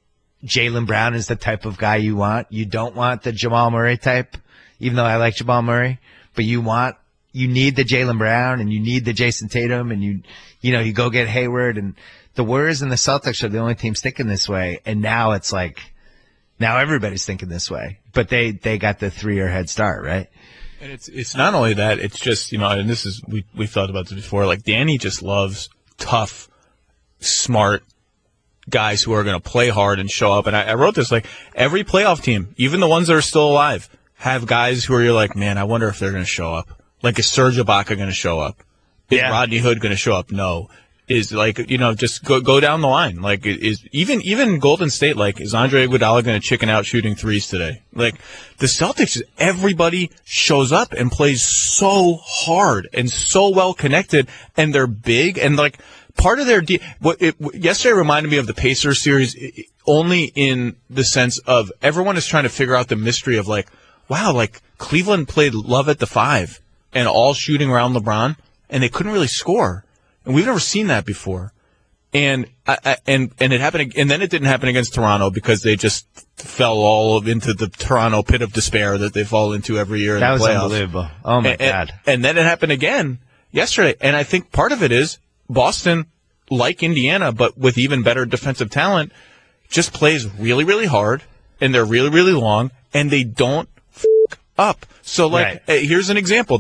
Jaylen Brown is the type of guy you want. You don't want the Jamal Murray type, even though I like Jamal Murray, but you need the Jaylen Brown and you need the Jason Tatum and you go get Hayward, and the Warriors and the Celtics are the only teams thinking this way. And now it's like, now everybody's thinking this way, but they got the 3-year head start, right? And it's not only that, it's just, and this is, we've thought about this before, like Danny just loves tough, smart guys who are going to play hard and show up. And I wrote this, like, every playoff team, even the ones that are still alive, have guys who are, you're like, man, I wonder if they're going to show up. Like, is Serge Ibaka going to show up? Is Rodney Hood going to show up? No. Is, like, just go down the line. Like, is even Golden State, like, is Andre Iguodala going to chicken out shooting threes today? Like, the Celtics, everybody shows up and plays so hard and so well connected, and they're big, and, like, part of their yesterday reminded me of the Pacers series, only in the sense of everyone is trying to figure out the mystery of, like, wow, like, Cleveland played Love at the 5 and all shooting around LeBron, and they couldn't really score. And we've never seen that before. And it happened, and then it didn't happen against Toronto because they just fell all into the Toronto pit of despair that they fall into every year in the playoffs. That was unbelievable. Oh my God. And then it happened again yesterday. And I think part of it is Boston, like Indiana, but with even better defensive talent, just plays really, really hard, and they're really, really long, and they don't up. So here's an example.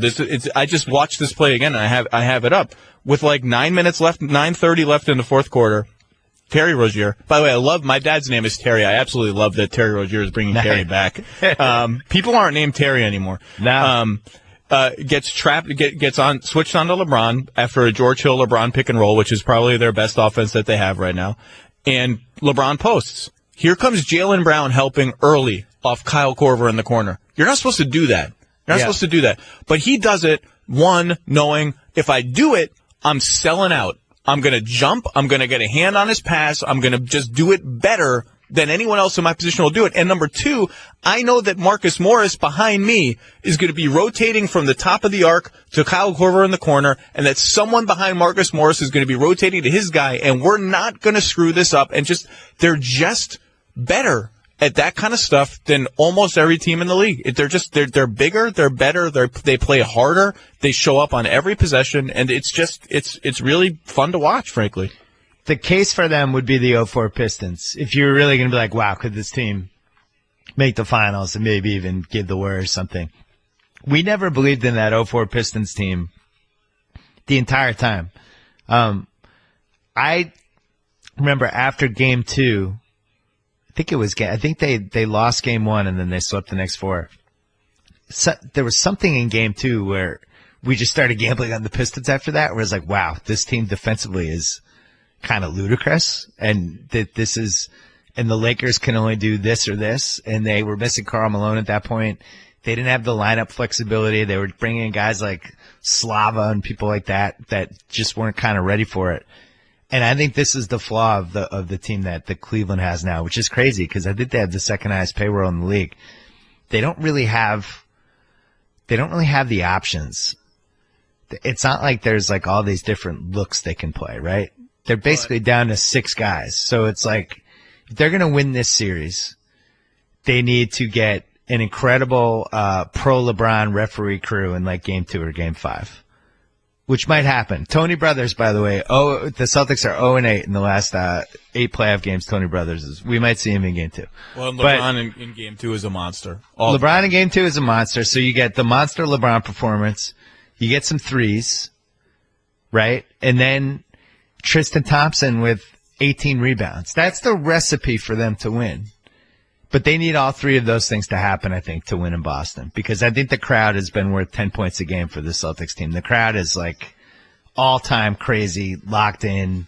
I just watched this play again, and I have it up with like 9:30 left in the fourth quarter. Terry Rozier. By the way, my dad's name is Terry. I absolutely love that Terry Rozier is bringing Terry back. People aren't named Terry anymore. No. Gets switched on to LeBron after a George Hill LeBron pick and roll, which is probably their best offense that they have right now. And LeBron posts. Here comes Jaylen Brown helping early off Kyle Korver in the corner. You're not supposed to do that. You're not supposed to do that. But he does it, knowing if I do it, I'm selling out. I'm going to jump. I'm going to get a hand on his pass. I'm going to just do it better than anyone else in my position will do it. And number two, I know that Marcus Morris behind me is going to be rotating from the top of the arc to Kyle Korver in the corner, and that someone behind Marcus Morris is going to be rotating to his guy, and we're not going to screw this up. And they're just better at that kind of stuff than almost every team in the league. They're bigger, they're better, they play harder, they show up on every possession, and it's really fun to watch, frankly. The case for them would be the 04 Pistons. If you were really going to be like, wow, could this team make the finals and maybe even give the Warriors something? We never believed in that 04 Pistons team the entire time. I remember after game 2, I think they lost game 1 and then they swept the next 4. So, there was something in game 2 where we just started gambling on the Pistons after that, where it was like, wow, this team defensively is kind of ludicrous, and and the Lakers can only do this or this, and they were missing Karl Malone at that point. They didn't have the lineup flexibility. They were bringing in guys like Slava and people like that just weren't kind of ready for it. And I think this is the flaw of the team that Cleveland has now, which is crazy because I think they have the second highest payroll in the league. They don't really have the options. It's not like there's like all these different looks they can play, right? They're basically down to 6 guys. So it's like, if they're going to win this series, they need to get an incredible pro LeBron referee crew in like game 2 or game 5. Which might happen. Tony Brothers, by the way, the Celtics are 0-8 in the last 8 playoff games. Tony Brothers we might see him in game 2. Well, LeBron in game 2 is a monster. LeBron in game 2 is a monster. So you get the monster LeBron performance. You get some threes, right? And then Tristan Thompson with 18 rebounds. That's the recipe for them to win. But they need all 3 of those things to happen, I think, to win in Boston. Because I think the crowd has been worth 10 points a game for the Celtics team. The crowd is like all-time crazy, locked in.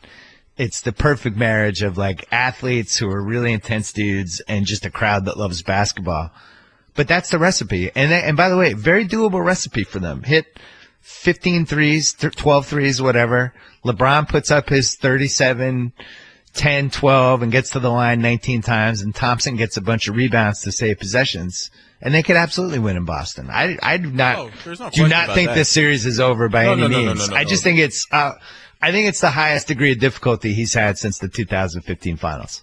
It's the perfect marriage of like athletes who are really intense dudes and just a crowd that loves basketball. But that's the recipe. And by the way, very doable recipe for them. Hit 15 threes, 12 threes, whatever. LeBron puts up his 37, 10, 12, and gets to the line 19 times, and Thompson gets a bunch of rebounds to save possessions, and they could absolutely win in Boston. I do not think this series is over by any means. I just think it's the highest degree of difficulty he's had since the 2015 finals.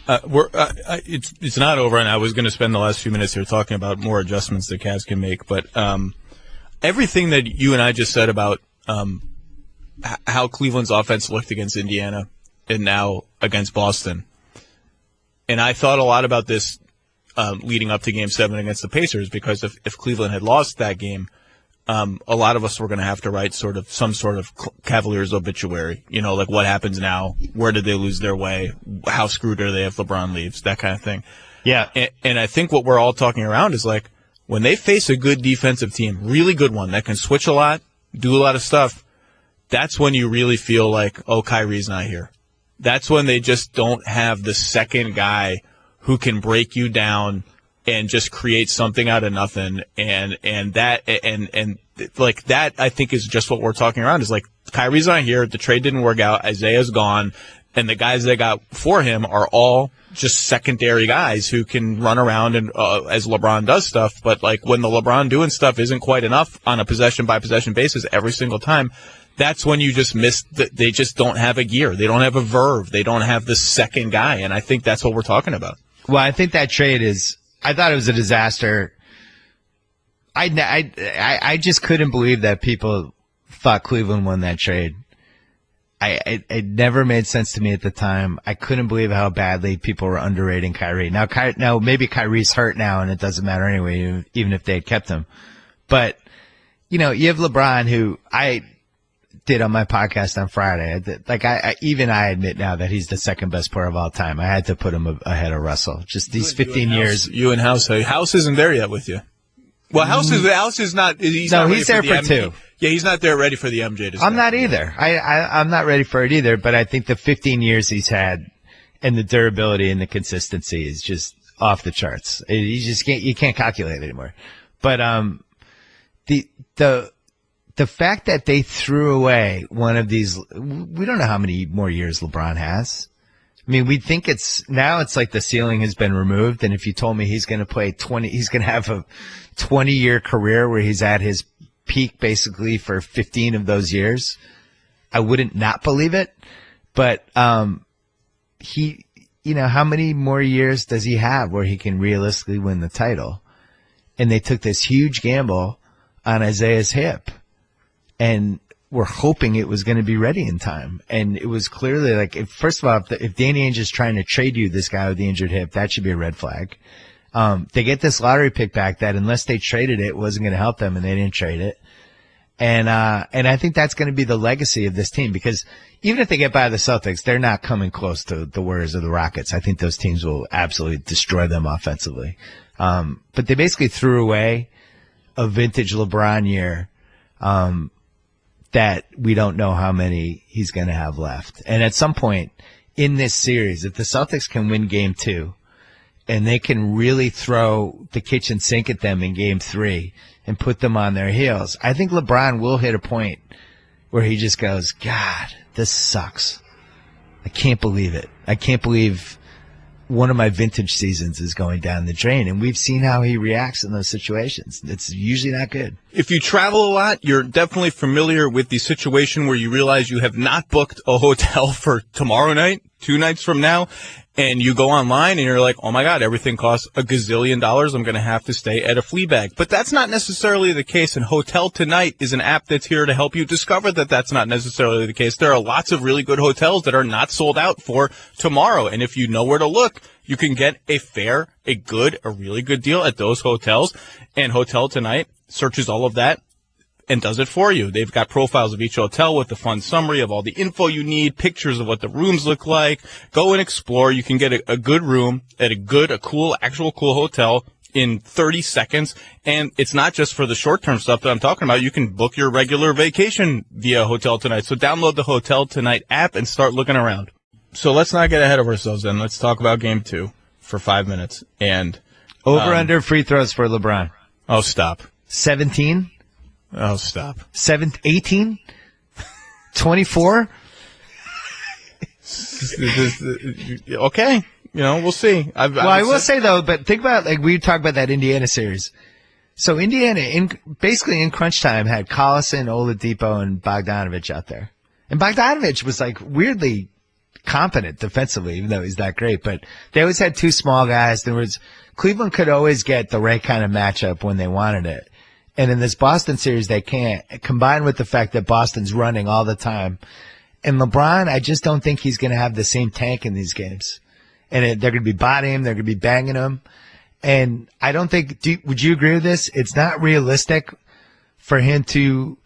It's not over, and I was going to spend the last few minutes here talking about more adjustments that Cavs can make, but everything that you and I just said about how Cleveland's offense looked against Indiana and now against Boston. And I thought a lot about this leading up to Game 7 against the Pacers, because if Cleveland had lost that game, a lot of us were going to have to write some sort of Cavaliers obituary. You know, like what happens now? Where did they lose their way? How screwed are they if LeBron leaves? That kind of thing. Yeah. And I think what we're all talking around is like, when they face a good defensive team, really good one that can switch a lot, do a lot of stuff, that's when you really feel like, oh, Kyrie's not here. That's when they just don't have the second guy who can break you down and just create something out of nothing. And that I think is just what we're talking around, is like, Kyrie's not here. The trade didn't work out. Isaiah's gone. And the guys they got for him are all just secondary guys who can run around and as LeBron does stuff. But like when the LeBron doing stuff isn't quite enough on a possession by possession basis every single time, that's when you just miss they just don't have a gear. They don't have a verve. They don't have the second guy. And I think that's what we're talking about. Well, I think that trade I thought it was a disaster. I just couldn't believe that people thought Cleveland won that trade. it never made sense to me at the time. I couldn't believe how badly people were underrating Kyrie. Now maybe Kyrie's hurt now and it doesn't matter anyway, even if they had kept him. But, you have LeBron, who I did on my podcast on Friday. I admit now that he's the second best player of all time. I had to put him ahead of Russell. Just these 15 years. You and House isn't there yet with you. Well, House is not. He's there for 2. Yeah, he's not there ready for the MJ. I'm not either. I'm not ready for it either. But I think the 15 years he's had, and the durability and the consistency is just off the charts. You can't calculate it anymore. But the fact that they threw away one of these, we don't know how many more years LeBron has. I mean, we think it's like the ceiling has been removed. And if you told me he's going to play he's going to have a 20-year career where he's at his peak basically for 15 of those years, I wouldn't not believe it. But, how many more years does he have where he can realistically win the title? And they took this huge gamble on Isaiah's hip, and we're hoping it was going to be ready in time. And it was clearly first of all, if Danny Ainge is trying to trade you this guy with the injured hip, that should be a red flag. They get this lottery pick back that unless they traded it wasn't going to help them, and they didn't trade it. And I think that's going to be the legacy of this team, because even if they get by the Celtics, they're not coming close to the Warriors or the Rockets. I think those teams will absolutely destroy them offensively. But they basically threw away a vintage LeBron year, that we don't know how many he's going to have left. And at some point in this series, if the Celtics can win game 2 and they can really throw the kitchen sink at them in game 3 and put them on their heels, I think LeBron will hit a point where he just goes, God, this sucks. I can't believe it. I can't believe one of my vintage seasons is going down the drain. And we've seen how he reacts in those situations. It's usually not good. If you travel a lot, you're definitely familiar with the situation where you realize you have not booked a hotel for tomorrow night, 2 nights from now, and you go online and you're like, oh my God, everything costs $1 gazillion. I'm going to have to stay at a flea bag. But that's not necessarily the case. And Hotel Tonight is an app that's here to help you discover that that's not necessarily the case. There are lots of really good hotels that are not sold out for tomorrow. And if you know where to look, you can get a really good deal at those hotels. And Hotel Tonight searches all of that and does it for you. They've got profiles of each hotel with a fun summary of all the info you need, pictures of what the rooms look like. Go and explore. You can get a good room at a cool hotel in 30 seconds. And it's not just for the short-term stuff that I'm talking about. You can book your regular vacation via Hotel Tonight. So download the Hotel Tonight app and start looking around. So let's not get ahead of ourselves then. Let's talk about game 2 for 5 minutes. And over-under free throws for LeBron. Oh, stop. 17? Oh, stop. 18? 24? Okay. We'll see. I will say, though, but think about, we talked about that Indiana series. So Indiana, basically in crunch time, had Collison, Oladipo, and Bogdanovich out there. And Bogdanovich was, weirdly competent defensively, even though he's not great. But they always had 2 small guys. Cleveland could always get the right kind of matchup when they wanted it. And in this Boston series, they can't, combined with the fact that Boston's running all the time. And LeBron, I just don't think he's going to have the same tank in these games. And they're going to be bodying him. They're going to be banging him. And I don't think, would you agree with this? It's not realistic for him to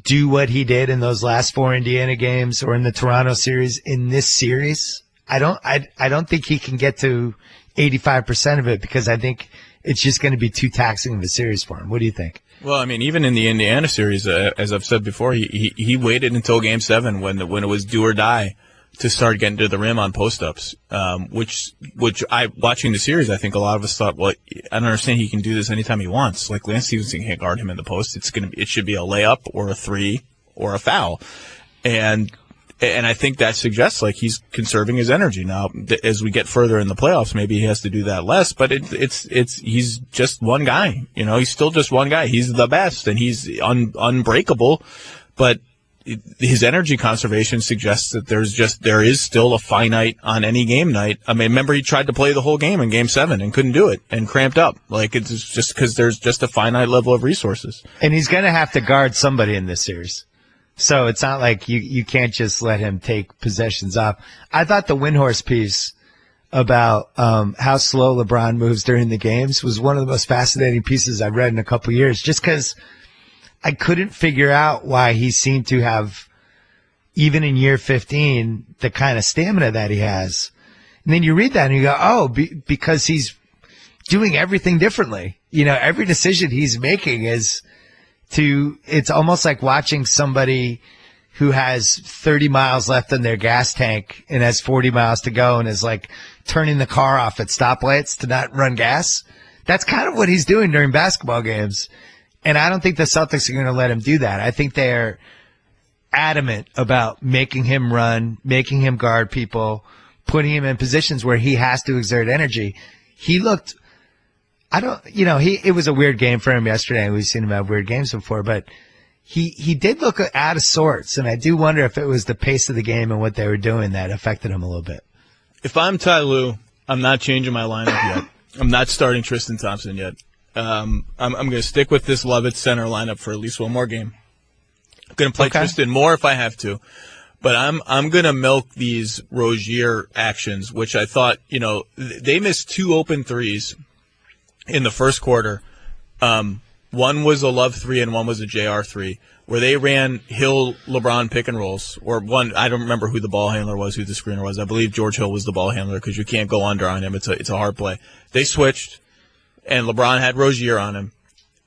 do what he did in those last 4 Indiana games or in the Toronto series in this series. I don't think he can get to 85% of it, because I think it's just going to be too taxing of a series for him. What do you think? Well, I mean, even in the Indiana series, as I've said before, he waited until Game 7 when it was do or die to start getting to the rim on post-ups, which watching the series, I think a lot of us thought, well, I don't understand, he can do this anytime he wants. Like, Lance Stevenson can't guard him in the post. It should be a layup or a 3 or a foul. And I think that suggests he's conserving his energy. Now, as we get further in the playoffs, maybe he has to do that less, but he's just one guy. He's still just one guy. He's the best and he's unbreakable, but his energy conservation suggests that there is still a finite on any game night. I mean, remember he tried to play the whole game in Game 7 and couldn't do it and cramped up. It's just because there's just a finite level of resources. And he's going to have to guard somebody in this series. So it's not like you can't just let him take possessions off. I thought the Windhorse piece about how slow LeBron moves during the games was one of the most fascinating pieces I've read in a couple of years, just because I couldn't figure out why he seemed to have, even in year 15, the kind of stamina that he has. And then you read that and you go, oh, because he's doing everything differently. You know, every decision he's making it's almost like watching somebody who has 30 miles left in their gas tank and has 40 miles to go and is like turning the car off at stoplights to not run gas. That's kind of what he's doing during basketball games. And I don't think the Celtics are going to let him do that. I think they're adamant about making him run, making him guard people, putting him in positions where he has to exert energy. He looked, it was a weird game for him yesterday. We've seen him have weird games before, but he did look out of sorts. And I do wonder if it was the pace of the game and what they were doing that affected him a little bit. If I'm Ty Lue, I'm not changing my lineup yet. I'm not starting Tristan Thompson yet. I'm going to stick with this Love at center lineup for at least one more game. I'm going to play Tristan more if I have to, but I'm going to milk these Rozier actions, which I thought, they missed 2 open threes in the first quarter. One was a Love 3 and one was a JR 3, where they ran Hill LeBron pick and rolls, or one, I don't remember who the ball handler was, who the screener was. I believe George Hill was the ball handler because you can't go under on him. It's a hard play. They switched, and LeBron had Rozier on him,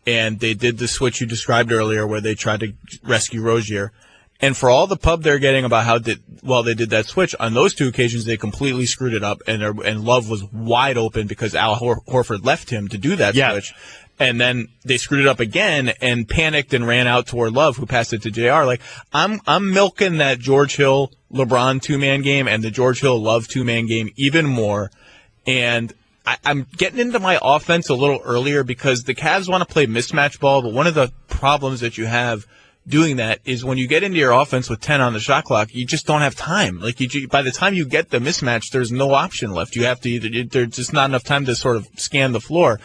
and they did the switch you described earlier where they tried to rescue Rozier. And for all the pub they're getting about how they did that switch, on those 2 occasions they completely screwed it up, and Love was wide open because Al Horford left him to do that switch. And then they screwed it up again and panicked and ran out toward Love, who passed it to JR. Like, I'm milking that George Hill LeBron 2-man game and the George Hill Love 2-man game even more. And I'm getting into my offense a little earlier because the Cavs want to play mismatch ball, but one of the problems that you have doing that is when you get into your offense with 10 on the shot clock, you just don't have time. Like, by the time you get the mismatch, there's no option left. You have to there's just not enough time to sort of scan the floor.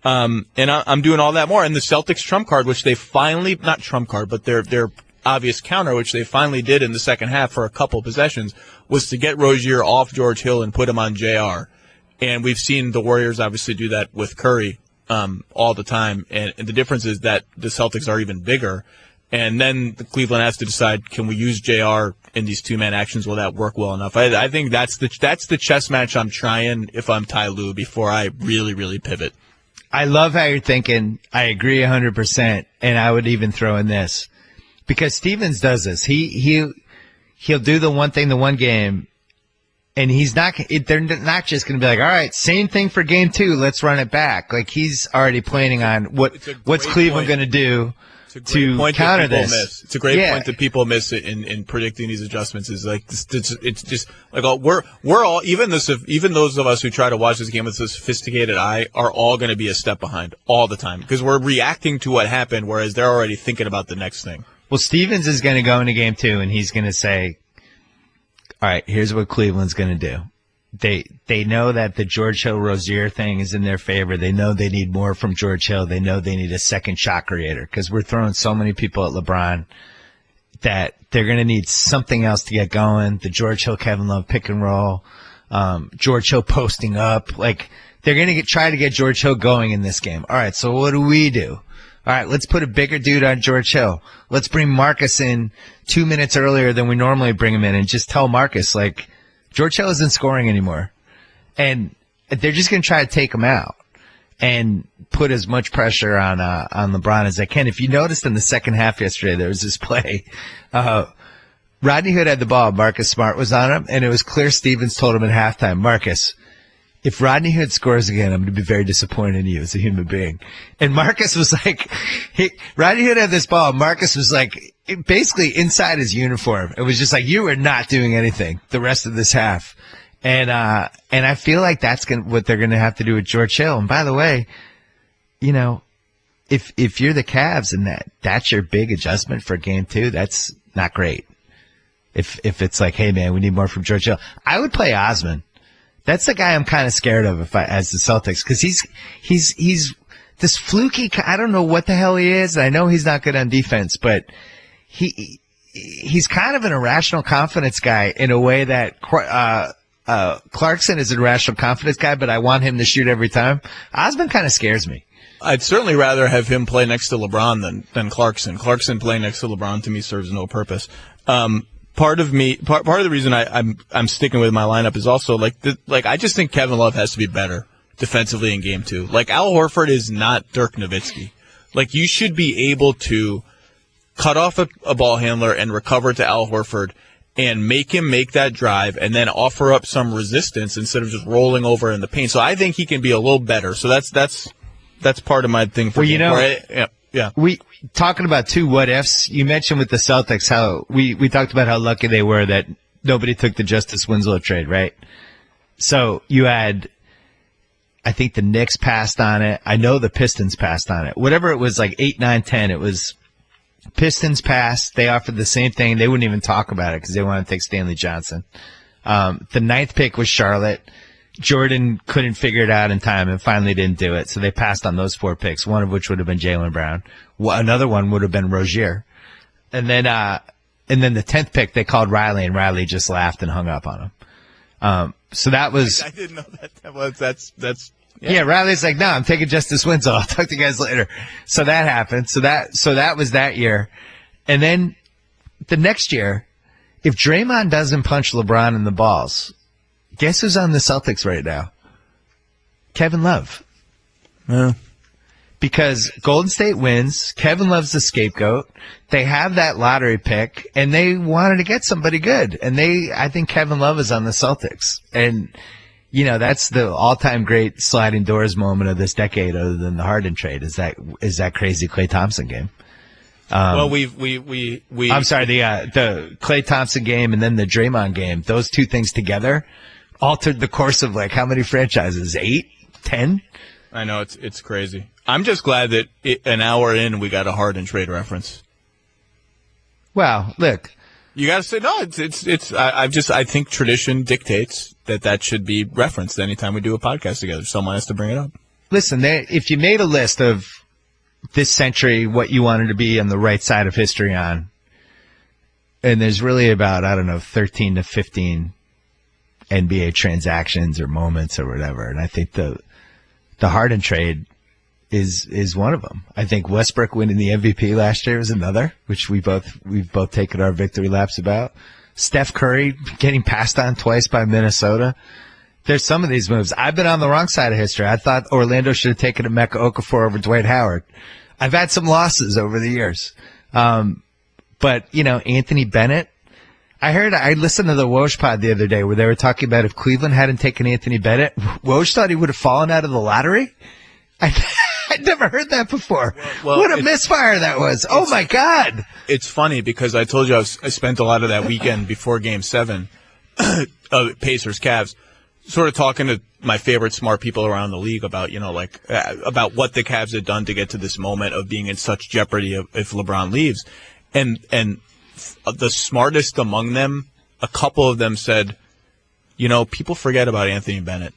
And I'm doing all that more. And the Celtics trump card, which they finally, not trump card, but their obvious counter, which they finally did in the second half for a couple possessions, was to get Rozier off George Hill and put him on JR. And we've seen the Warriors obviously do that with Curry all the time. And the difference is that the Celtics are even bigger. And then Cleveland has to decide, can we use JR in these 2-man actions? Will that work well enough? I think that's the chess match I'm trying if I'm Ty Lue before I really, really pivot. I love how you're thinking. I agree 100%. And I would even throw in this, because Stevens does this. He'll do the one thing, the one game, and they're not just going to be like, all right, same thing for game 2. Let's run it back. Like, he's already planning on what's Cleveland going to do to counter this. It's a great point that people miss in predicting these adjustments. Is like it's just like we're all, even those of us who try to watch this game with a sophisticated eye are all going to be a step behind all the time because we're reacting to what happened, whereas they're already thinking about the next thing. Well, Stevens is going to go into game 2 and he's going to say, all right, here's what Cleveland's going to do. They know that the George Hill Rozier thing is in their favor. They know they need more from George Hill. They know they need a second shot creator because we're throwing so many people at LeBron that they're going to need something else to get going. The George Hill, Kevin Love pick and roll, George Hill posting up. Like, they're going to try to get George Hill going in this game. All right, so what do we do? All right, let's put a bigger dude on George Hill. Let's bring Marcus in 2 minutes earlier than we normally bring him in and just tell Marcus, like, George Hill isn't scoring anymore. And they're just going to try to take him out and put as much pressure on LeBron as they can. If you noticed in the second half yesterday, there was this play. Rodney Hood had the ball. Marcus Smart was on him, and it was clear Stevens told him at halftime, Marcus, if Rodney Hood scores again, I'm going to be very disappointed in you as a human being. And Marcus was like, Rodney Hood had this ball. Marcus was like, basically inside his uniform. It was just like, you are not doing anything the rest of this half. And I feel like that's what they're going to have to do with George Hill. And by the way, if you're the Cavs and that's your big adjustment for game 2, that's not great. If it's like, hey man, we need more from George Hill. I would play Osman. That's the guy I'm kind of scared of as the Celtics, because he's this fluky. I don't know what the hell he is. I know he's not good on defense, but he's kind of an irrational confidence guy in a way that Clarkson is an irrational confidence guy, but I want him to shoot every time. Osman kind of scares me. I'd certainly rather have him play next to LeBron than Clarkson. Clarkson playing next to LeBron to me serves no purpose. Part of the reason I'm sticking with my lineup is also I just think Kevin Love has to be better defensively in game 2. Like, Al Horford is not Dirk Nowitzki. Like, you should be able to cut off a ball handler and recover to Al Horford and make him make that drive and then offer up some resistance instead of just rolling over in the paint. So I think he can be a little better. So that's part of my thing for game 4. Yeah. We talking about 2 what ifs. You mentioned with the Celtics how we talked about how lucky they were that nobody took the Justice Winslow trade, right? So you had, I think the Knicks passed on it. I know the Pistons passed on it. Whatever it was, like 8, 9, 10, it was Pistons passed. They offered the same thing. They wouldn't even talk about it because they wanted to take Stanley Johnson. The 9th pick was Charlotte. Jordan couldn't figure it out in time and finally didn't do it. So they passed on those 4 picks, one of which would have been Jaylen Brown. Another one would have been Rozier. And then the 10th pick, they called Riley, and Riley just laughed and hung up on him. So that was. I didn't know that. That's. Yeah, Riley's like, no, I'm taking Justice Winslow. I'll talk to you guys later. So that happened. So that was that year. And then the next year, if Draymond doesn't punch LeBron in the balls, guess who's on the Celtics right now? Kevin Love. Yeah. Because Golden State wins, Kevin Love's the scapegoat. They have that lottery pick, and they wanted to get somebody good. And I think Kevin Love is on the Celtics. And, you know, that's the all-time great sliding doors moment of this decade, other than the Harden trade, is that crazy Klay Thompson game. Well, I'm sorry, the Klay Thompson game and then the Draymond game. Those 2 things together altered the course of, like, how many franchises? 8? 10? I know, it's crazy. I'm just glad that an hour in we got a Harden trade reference. Well, look. You got to say, no, I think tradition dictates that should be referenced anytime we do a podcast together. Someone has to bring it up. Listen, if you made a list of this century, what you wanted to be on the right side of history on, and there's really about, 13 to 15 NBA transactions or moments or whatever. And I think the Harden trade is one of them. I think Westbrook winning the MVP last year is another, which we've both taken our victory laps about. Steph Curry getting passed on twice by Minnesota. There's some of these moves. I've been on the wrong side of history. I thought Orlando should have taken Emeka Okafor over Dwight Howard. I've had some losses over the years. But, Anthony Bennett, I listened to the Woj pod the other day where they were talking about if Cleveland hadn't taken Anthony Bennett, Woj thought he would have fallen out of the lottery. I'd never heard that before. Well, what a misfire that was. Oh, my God. It's funny because I told you I spent a lot of that weekend before Game 7 of Pacers-Cavs sort of talking to my favorite smart people around the league about, about what the Cavs had done to get to this moment of being in such jeopardy if LeBron leaves. And the smartest among them, a couple of them said, people forget about Anthony Bennett.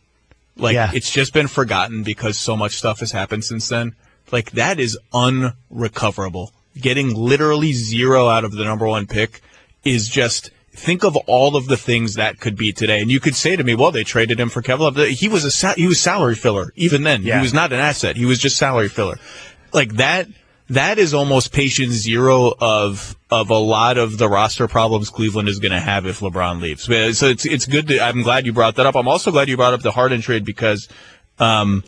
It's just been forgotten because so much stuff has happened since then. Like, that is unrecoverable. Getting literally 0 out of the number 1 pick is just, think of all of the things that could be today. And you could say to me, well, they traded him for Kevin Love. He was salary filler. Even then, He was not an asset. He was just salary filler. Like, that is almost patient 0 of a lot of the roster problems Cleveland is going to have if LeBron leaves. So it's good I'm glad you brought that up. I'm also glad you brought up the Harden trade because, Danny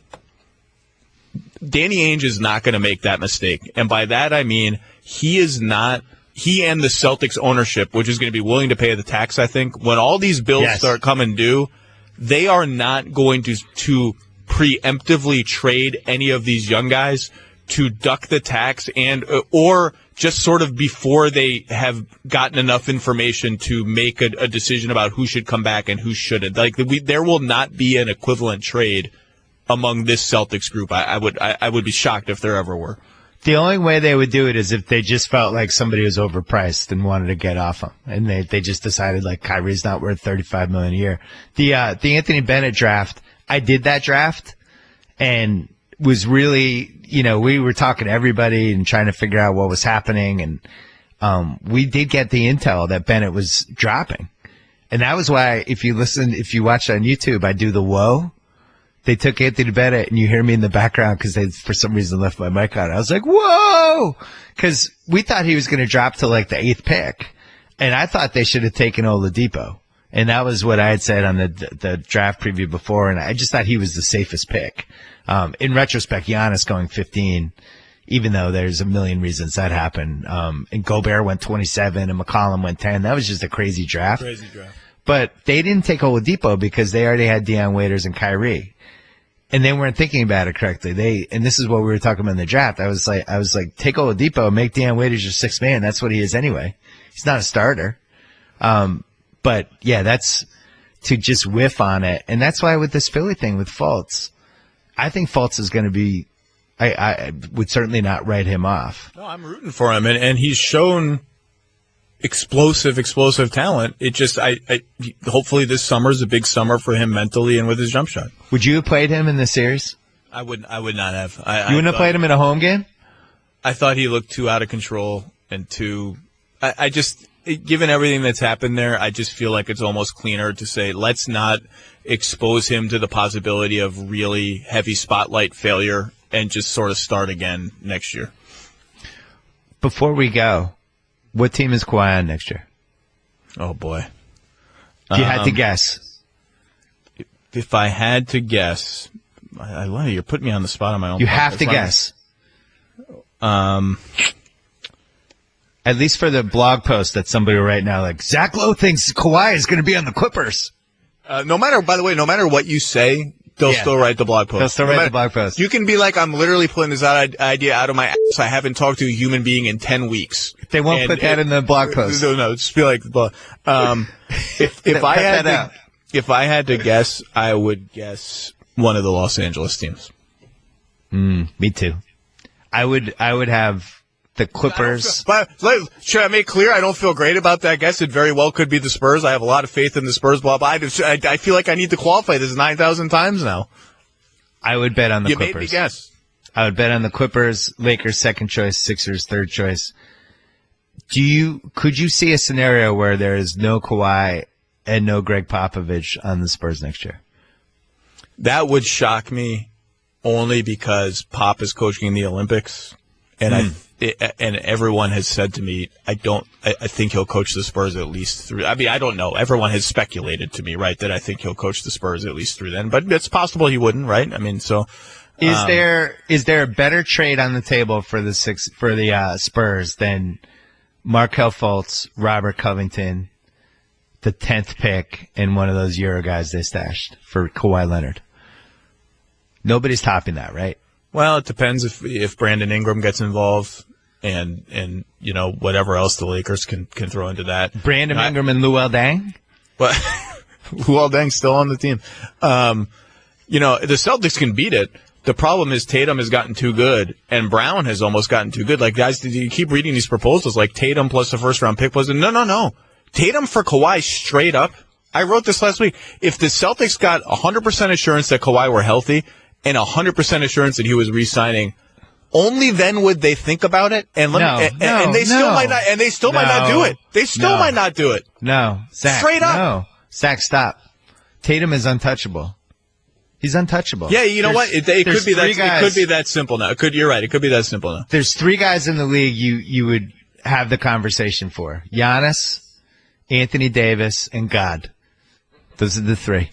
Ainge is not going to make that mistake. And by that, I mean, he and the Celtics ownership, which is going to be willing to pay the tax, I think, when all these bills start coming due, they are not going to preemptively trade any of these young guys to duck the tax or just sort of before they have gotten enough information to make a decision about who should come back and who shouldn't. There will not be an equivalent trade among this Celtics group. I would be shocked if there ever were. The only way they would do it is if they just felt like somebody was overpriced and wanted to get off them, and they just decided like Kyrie's not worth $35 million a year. The Anthony Bennett draft, I did that draft and was really, we were talking to everybody and trying to figure out what was happening, and we did get the intel that Bennett was dropping. And that was why, if you watch on YouTube, I do the whoa. They took Anthony Bennett, and you hear me in the background because they, for some reason, left my mic on. I was like, whoa! Because we thought he was going to drop to like the 8th pick. And I thought they should have taken Oladipo. And that was what I had said on the draft preview before. And I just thought he was the safest pick. In retrospect, Giannis going 15, even though there's a million reasons that happened. And Gobert went 27 and McCollum went 10. That was just a crazy draft. But they didn't take Oladipo because they already had Deion Waiters and Kyrie. And they weren't thinking about it correctly. And this is what we were talking about in the draft. I was like, take Oladipo, make Deion Waiters your sixth man. That's what he is anyway. He's not a starter. But yeah, that's to just whiff on it. And that's why with this Philly thing with Fultz, I think Fultz is going to be, I would certainly not write him off. No, I'm rooting for him. And he's shown explosive talent. It just, hopefully this summer is a big summer for him mentally and with his jump shot. Would you have played him in the series? I would not have. You wouldn't have played him in a home game? I thought he looked too out of control and I just, given everything that's happened there, I just feel like it's almost cleaner to say, let's not expose him to the possibility of really heavy spotlight failure and just sort of start again next year. Before we go, what team is Kawhi on next year? Oh, boy. If you had to guess. If I had to guess, you're putting me on the spot on my own. You have to guess. At least for the blog post that somebody will write now, like, Zach Lowe thinks Kawhi is going to be on the Clippers. No matter what you say, they'll still write the blog post. They'll still write the blog post. You can be like, I'm literally pulling this idea out of my ass. I haven't talked to a human being in 10 weeks. They won't put that in the blog post. No, just be like, if I had to guess, I would guess one of the Los Angeles teams. Me too. I would have the Clippers. But should I make clear I don't feel great about that guess? It very well could be the Spurs. I have a lot of faith in the Spurs. Blah, blah. I feel like I need to qualify this 9,000 times now. I would bet on the Clippers. You made me guess. I would bet on the Clippers, Lakers second choice, Sixers third choice. Could you see a scenario where there is no Kawhi and no Greg Popovich on the Spurs next year? That would shock me only because Pop is coaching the Olympics. And and everyone has said to me, I think he'll coach the Spurs at least through. I mean, I don't know. Everyone has speculated to me, right, that I think he'll coach the Spurs at least through then. But it's possible he wouldn't, right? I mean, so is there a better trade on the table for the Spurs than Markelle Fultz, Robert Covington, the 10th pick, and one of those Euro guys they stashed for Kawhi Leonard? Nobody's topping that, right? Well, it depends if Brandon Ingram gets involved and you know whatever else the Lakers can throw into that. Brandon Ingram and Luol Deng? But Luol Deng's still on the team. You know, the Celtics can beat it. The problem is Tatum has gotten too good and Brown has almost gotten too good. Like, guys, you keep reading these proposals like Tatum plus the first round pick plus no. Tatum for Kawhi straight up. I wrote this last week. If the Celtics got 100% assurance that Kawhi were healthy, and 100% assurance that he was re-signing, only then would they think about it. And they still might not. And they still might not do it. They still might not do it. No, Zach, straight up. No, Zach, stop. Tatum is untouchable. He's untouchable. Yeah, you know what? It could be that. It could be that simple now. You're right. It could be that simple now. There's three guys in the league you would have the conversation for: Giannis, Anthony Davis, and God. Those are the three.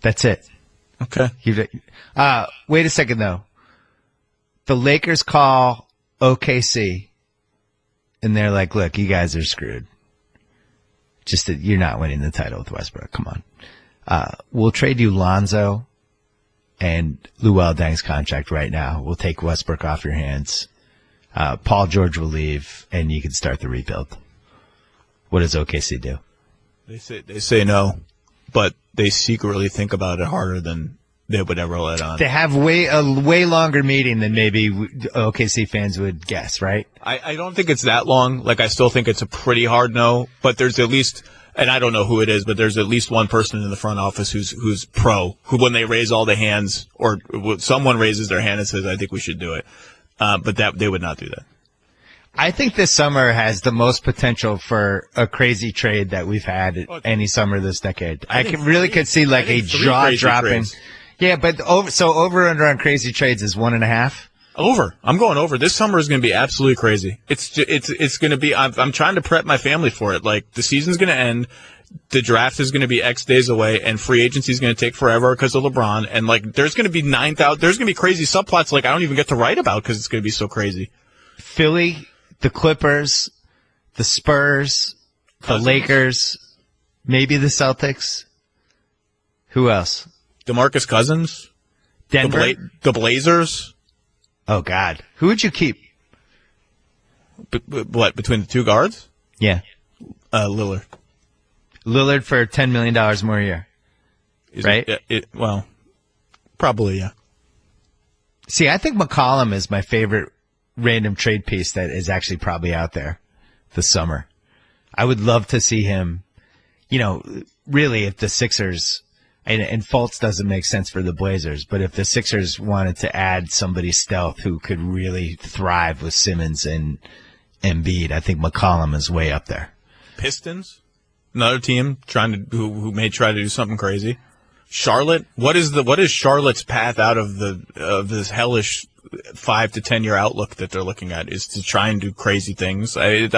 That's it. Okay. Wait a second, though. The Lakers call OKC, and they're like, look, you guys are screwed. Just that you're not winning the title with Westbrook. Come on. We'll trade you Lonzo and Luol Deng's contract right now. We'll take Westbrook off your hands. Paul George will leave, and you can start the rebuild. What does OKC do? They say no. But they secretly think about it harder than they would ever let on. They have a way longer meeting than maybe OKC fans would guess, right? I don't think it's that long. Like, I still think it's a pretty hard no. But there's at least, and I don't know who it is, but there's at least one person in the front office who's pro, who when they raise all the hands, or someone raises their hand and says, I think we should do it. But that they would not do that. I think this summer has the most potential for a crazy trade that we've had any summer this decade. I could see like a jaw-dropping. Yeah, but over under on crazy trades is 1.5. Over. I'm going over. This summer is going to be absolutely crazy. It's going to be. I'm trying to prep my family for it. Like the season's going to end. The draft is going to be X days away, and free agency is going to take forever because of LeBron. And like, there's going to be 9,000. There's going to be crazy subplots like I don't even get to write about because it's going to be so crazy. Philly, the Clippers, the Spurs, the Lakers, maybe the Celtics. Who else? DeMarcus Cousins, Denver, the Blazers. Oh God, who would you keep? What between the two guards? Yeah, Lillard. Lillard for $10 million more a year, right? Well, probably, yeah. See, I think McCollum is my favorite random trade piece that is actually probably out there this summer. I would love to see him, really if the Sixers, and Fultz doesn't make sense for the Blazers, but if the Sixers wanted to add somebody stealth who could really thrive with Simmons and Embiid, I think McCollum is way up there. Pistons? Another team who may try to do something crazy. Charlotte. What is Charlotte's path out of this hellish 5 to 10 year outlook that they're looking at is to try and do crazy things. And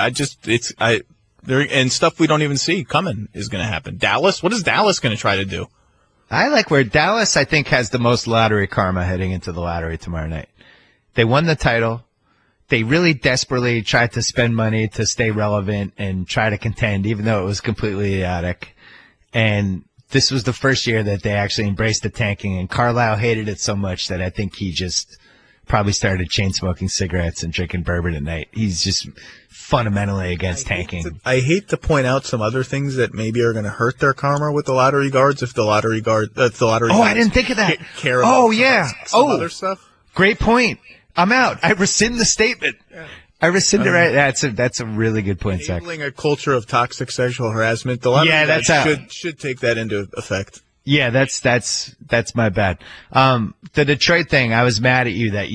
stuff we don't even see coming is going to happen. Dallas. What is Dallas going to try to do? I like where Dallas, I think, has the most lottery karma heading into the lottery tomorrow night. They won the title. They really desperately tried to spend money to stay relevant and try to contend, even though it was completely idiotic. And this was the first year that they actually embraced the tanking. And Carlisle hated it so much that I think he just probably started chain smoking cigarettes and drinking bourbon at night. He's just fundamentally against tanking. I hate to point out some other things that maybe are going to hurt their karma with the lottery guards if the lottery I didn't think of that. Care about some other stuff. Great point. I'm out. I rescind the statement. Yeah. I rescind it. Right. That's a really good point, Zach. Enabling a culture of toxic sexual harassment. The lottery guys should take that into effect. Yeah, that's my bad. The Detroit thing, I was mad at you that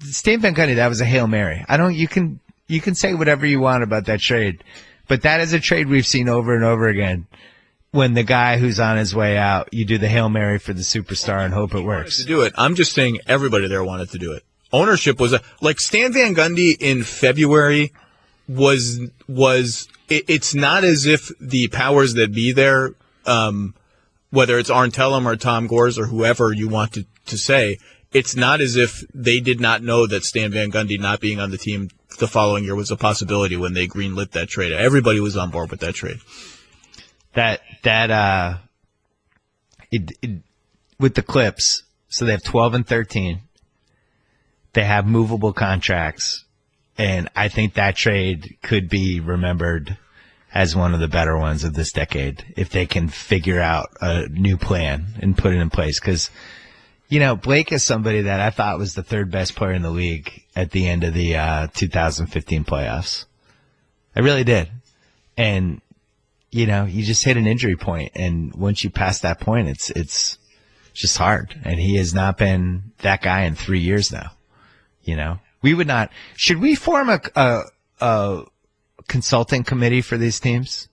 Stan Van Gundy, that was a Hail Mary. You can say whatever you want about that trade, but that is a trade we've seen over and over again. When the guy who's on his way out, you do the Hail Mary for the superstar and hope it works. To do it. I'm just saying everybody there wanted to do it. Ownership was like Stan Van Gundy in February was it's not as if the powers that be there, whether it's Arn Tellem or Tom Gores or whoever you want to say, it's not as if they did not know that Stan Van Gundy not being on the team the following year was a possibility when they greenlit that trade. Everybody was on board with that trade. With the Clips, so they have 12 and 13. They have movable contracts, and I think that trade could be remembered as one of the better ones of this decade if they can figure out a new plan and put it in place. Because, Blake is somebody that I thought was the third best player in the league at the end of the 2015 playoffs. I really did. And you just hit an injury point, and once you pass that point, it's just hard. And he has not been that guy in 3 years now. We would not. Should we form a consulting committee for these teams?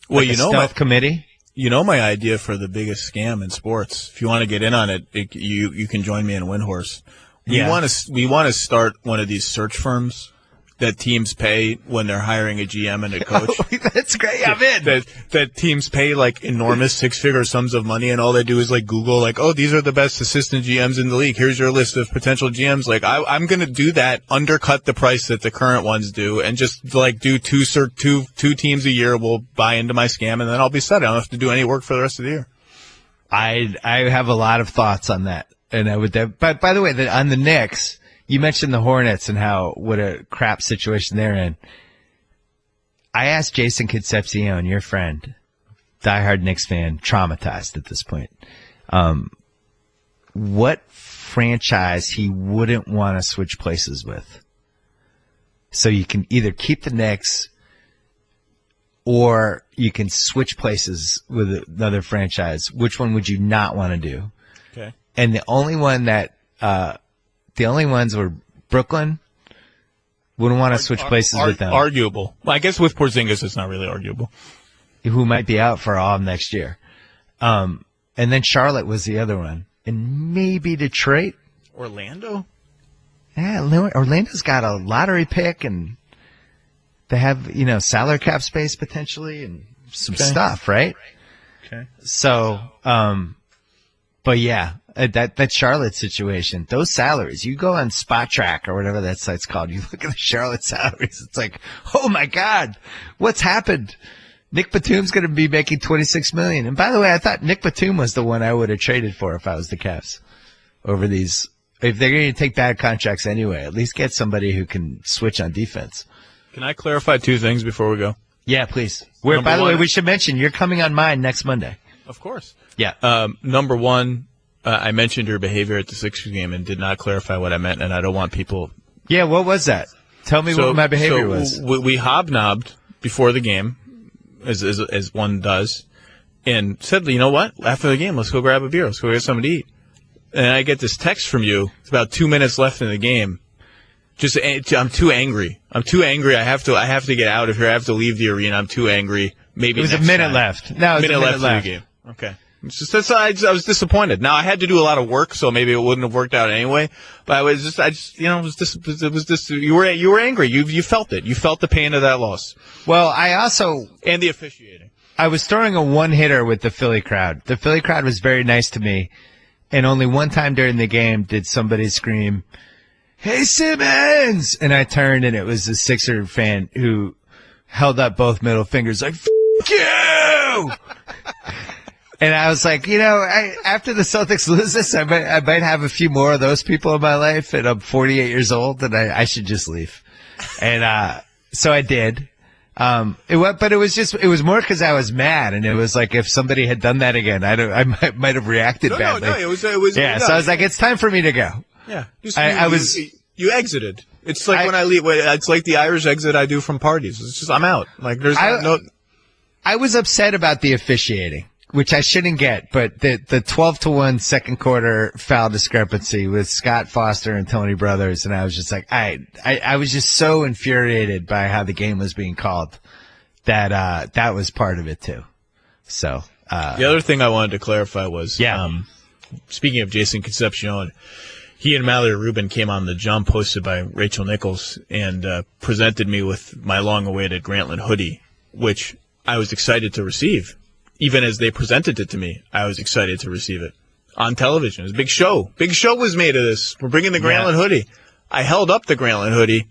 Well, like stealth committee. My idea for the biggest scam in sports. If you want to get in on it, you can join me in Windhorse. We want to start one of these search firms that teams pay when they're hiring a GM and a coach. That's great. I'm in. That teams pay like enormous 6-figure sums of money, and all they do is like Google, like, oh, these are the best assistant GMs in the league. Here's your list of potential GMs. Like, I'm going to do that, undercut the price that the current ones do, and just like do two teams a year will buy into my scam, and then I'll be set. I don't have to do any work for the rest of the year. I have a lot of thoughts on that, and I would. But by the way, on the Knicks. You mentioned the Hornets and what a crap situation they're in. I asked Jason Concepcion, your friend, diehard Knicks fan, traumatized at this point, what franchise he wouldn't want to switch places with. So you can either keep the Knicks or you can switch places with another franchise. Which one would you not want to do? Okay. And the only ones were Brooklyn, Wouldn't want to switch places with them. Arguable. Well, I guess with Porzingis, it's not really arguable. Who might be out for all of next year. And then Charlotte was the other one. And maybe Detroit. Orlando? Yeah, Orlando's got a lottery pick, and they have, salary cap space potentially and some stuff, right? Okay. So, but yeah, that Charlotte situation, those salaries, you go on Spot Track or whatever that site's called, you look at the Charlotte salaries, it's like, oh my God, what's happened? Nick Batum's going to be making $26 million. And by the way, I thought Nick Batum was the one I would have traded for if I was the Cavs over these. If they're going to take bad contracts anyway, at least get somebody who can switch on defense. Can I clarify two things before we go? Yeah, please. By the way, we should mention you're coming on mine next Monday. Of course. Yeah. Number one, I mentioned your behavior at the Sixers game and did not clarify what I meant, and I don't want people. Yeah, what was that? Tell me what my behavior was. We hobnobbed before the game, as one does, and said, you know what? After the game, let's go grab a beer. Let's go get something to eat. And I get this text from you. It's about 2 minutes left in the game. I'm too angry. I have to get out of here. I have to leave the arena. I'm too angry. Maybe it was a minute left. No, it was a minute left in the game. Okay. It's just I was disappointed. Now I had to do a lot of work, so maybe it wouldn't have worked out anyway. But you were angry. You felt it. You felt the pain of that loss. Well, and the officiating. I was throwing a one-hitter with the Philly crowd. The Philly crowd was very nice to me, and only one time during the game did somebody scream, "Hey, Simmons!" And I turned, and it was a Sixer fan who held up both middle fingers like, "F*** you!" And I was like, after the Celtics lose this, I might have a few more of those people in my life, and I'm 48 years old, and I should just leave. And so I did. But it was more because I was mad, and it was like if somebody had done that again, I might have reacted badly. No, it was. Yeah, so I was like, it's time for me to go. Yeah, you exited. It's like when I leave. It's like the Irish exit I do from parties. It's just I'm out. Like I was upset about the officiating, which I shouldn't get, but the 12-1 second quarter foul discrepancy with Scott Foster and Tony Brothers, and I was just like, I was just so infuriated by how the game was being called that that was part of it too. So the other thing I wanted to clarify was, speaking of Jason Concepcion, he and Mallory Rubin came on The Jump, hosted by Rachel Nichols, and presented me with my long-awaited Grantland hoodie, which I was excited to receive. Even as they presented it to me, I was excited to receive it on television. It was a big show. Big show was made of this. We're bringing the Grantland hoodie. I held up the Grantland hoodie,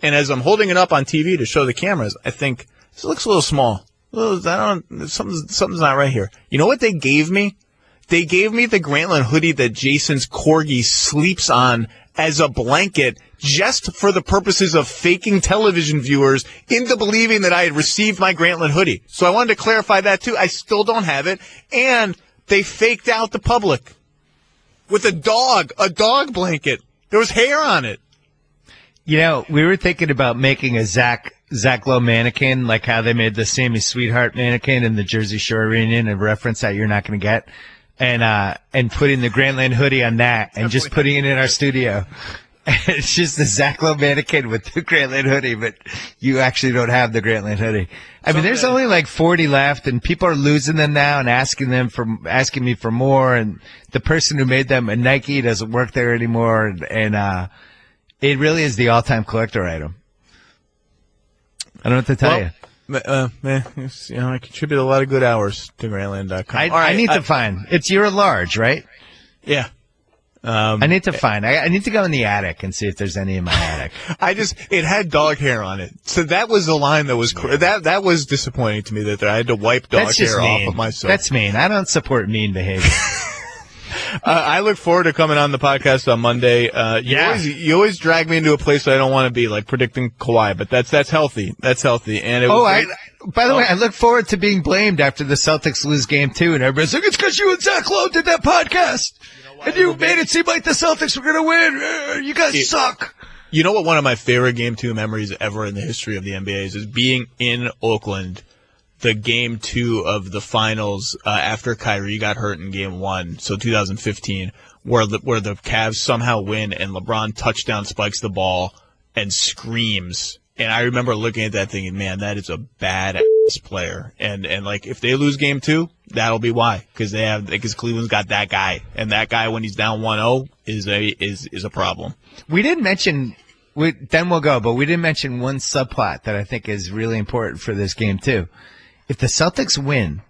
and as I'm holding it up on TV to show the cameras, I think this looks a little small. Something's not right here. You know what they gave me? They gave me the Grantland hoodie that Jason's corgi sleeps on as a blanket, just for the purposes of faking television viewers into believing that I had received my Grantland hoodie. So I wanted to clarify that too. I still don't have it. And they faked out the public with a dog blanket. There was hair on it. We were thinking about making a Zach Lowe mannequin, like how they made the Sammy Sweetheart mannequin in the Jersey Shore reunion, a reference that you're not going to get. And putting the Grantland hoodie on that and just putting it in our studio. It's just the Zach Lowe mannequin with the Grantland hoodie, but you actually don't have the Grantland hoodie. I mean, there's only like 40 left, and people are losing them now and asking me for more. And the person who made them, Nike, doesn't work there anymore. And it really is the all-time collector item. I don't know what to tell you. I contribute a lot of good hours to Grantland.com. I need to find. You're a large, right? Yeah. I need to find. I need to go in the attic and see if there's any in my attic. It had dog hair on it. So that was the line that was, that was disappointing to me, that I had to wipe dog hair off of myself. That's mean. I don't support mean behavior. I look forward to coming on the podcast on Monday. You always drag me into a place that I don't want to be, like predicting Kawhi, but that's healthy. That's healthy. And by the way, I look forward to being blamed after the Celtics lose game 2, and everybody's like, it's because you and Zach Lowe did that podcast, and you made it seem like the Celtics were going to win. You guys suck. You know what one of my favorite game 2 memories ever in the history of the NBA is being in Oakland, the game 2 of the finals after Kyrie got hurt in game 1, so 2015, where the Cavs somehow win and LeBron touchdown spikes the ball and screams. And I remember looking at that thinking, man, that is a badass player. And like, if they lose game 2, that'll be why. Because Cleveland's got that guy. And that guy, when he's down 1-0, is a problem. We didn't mention, then we'll go, but we didn't mention one subplot that I think is really important for this game, too. If the Celtics win,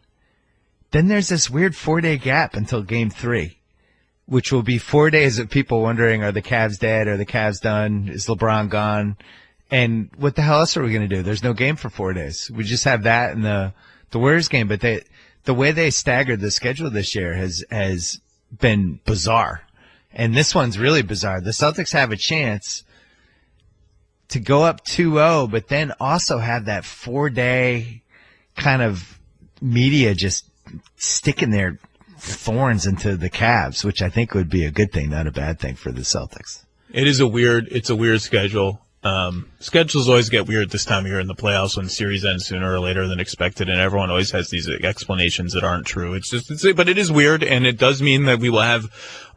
then there's this weird 4-day gap until game 3, which will be 4 days of people wondering, are the Cavs dead? Are the Cavs done? Is LeBron gone? And what the hell else are we going to do? There's no game for 4 days. We just have that and the Warriors game. But the way they staggered the schedule this year has been bizarre. And this one's really bizarre. The Celtics have a chance to go up 2-0, but then also have that 4-day kind of media just sticking their thorns into the Cavs, which I think would be a good thing, not a bad thing for the Celtics. It's a weird schedule. Schedules always get weird this time of year in the playoffs when series ends sooner or later than expected, and everyone always has these explanations that aren't true. But it is weird, and it does mean that we will have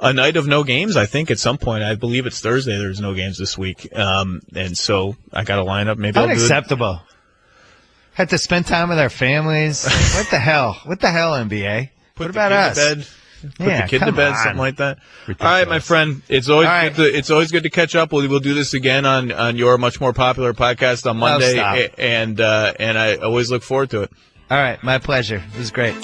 a night of no games. I think at some point, I believe it's Thursday. There's no games this week, and so I got to line up. Maybe unacceptable. Had to spend time with our families. What the hell? What the hell, NBA? What about us? Put the kid to bed, something like that. Ridiculous. All right, my friend. It's always good to catch up. We'll do this again on your much more popular podcast on Monday, and I always look forward to it. All right, my pleasure. It was great.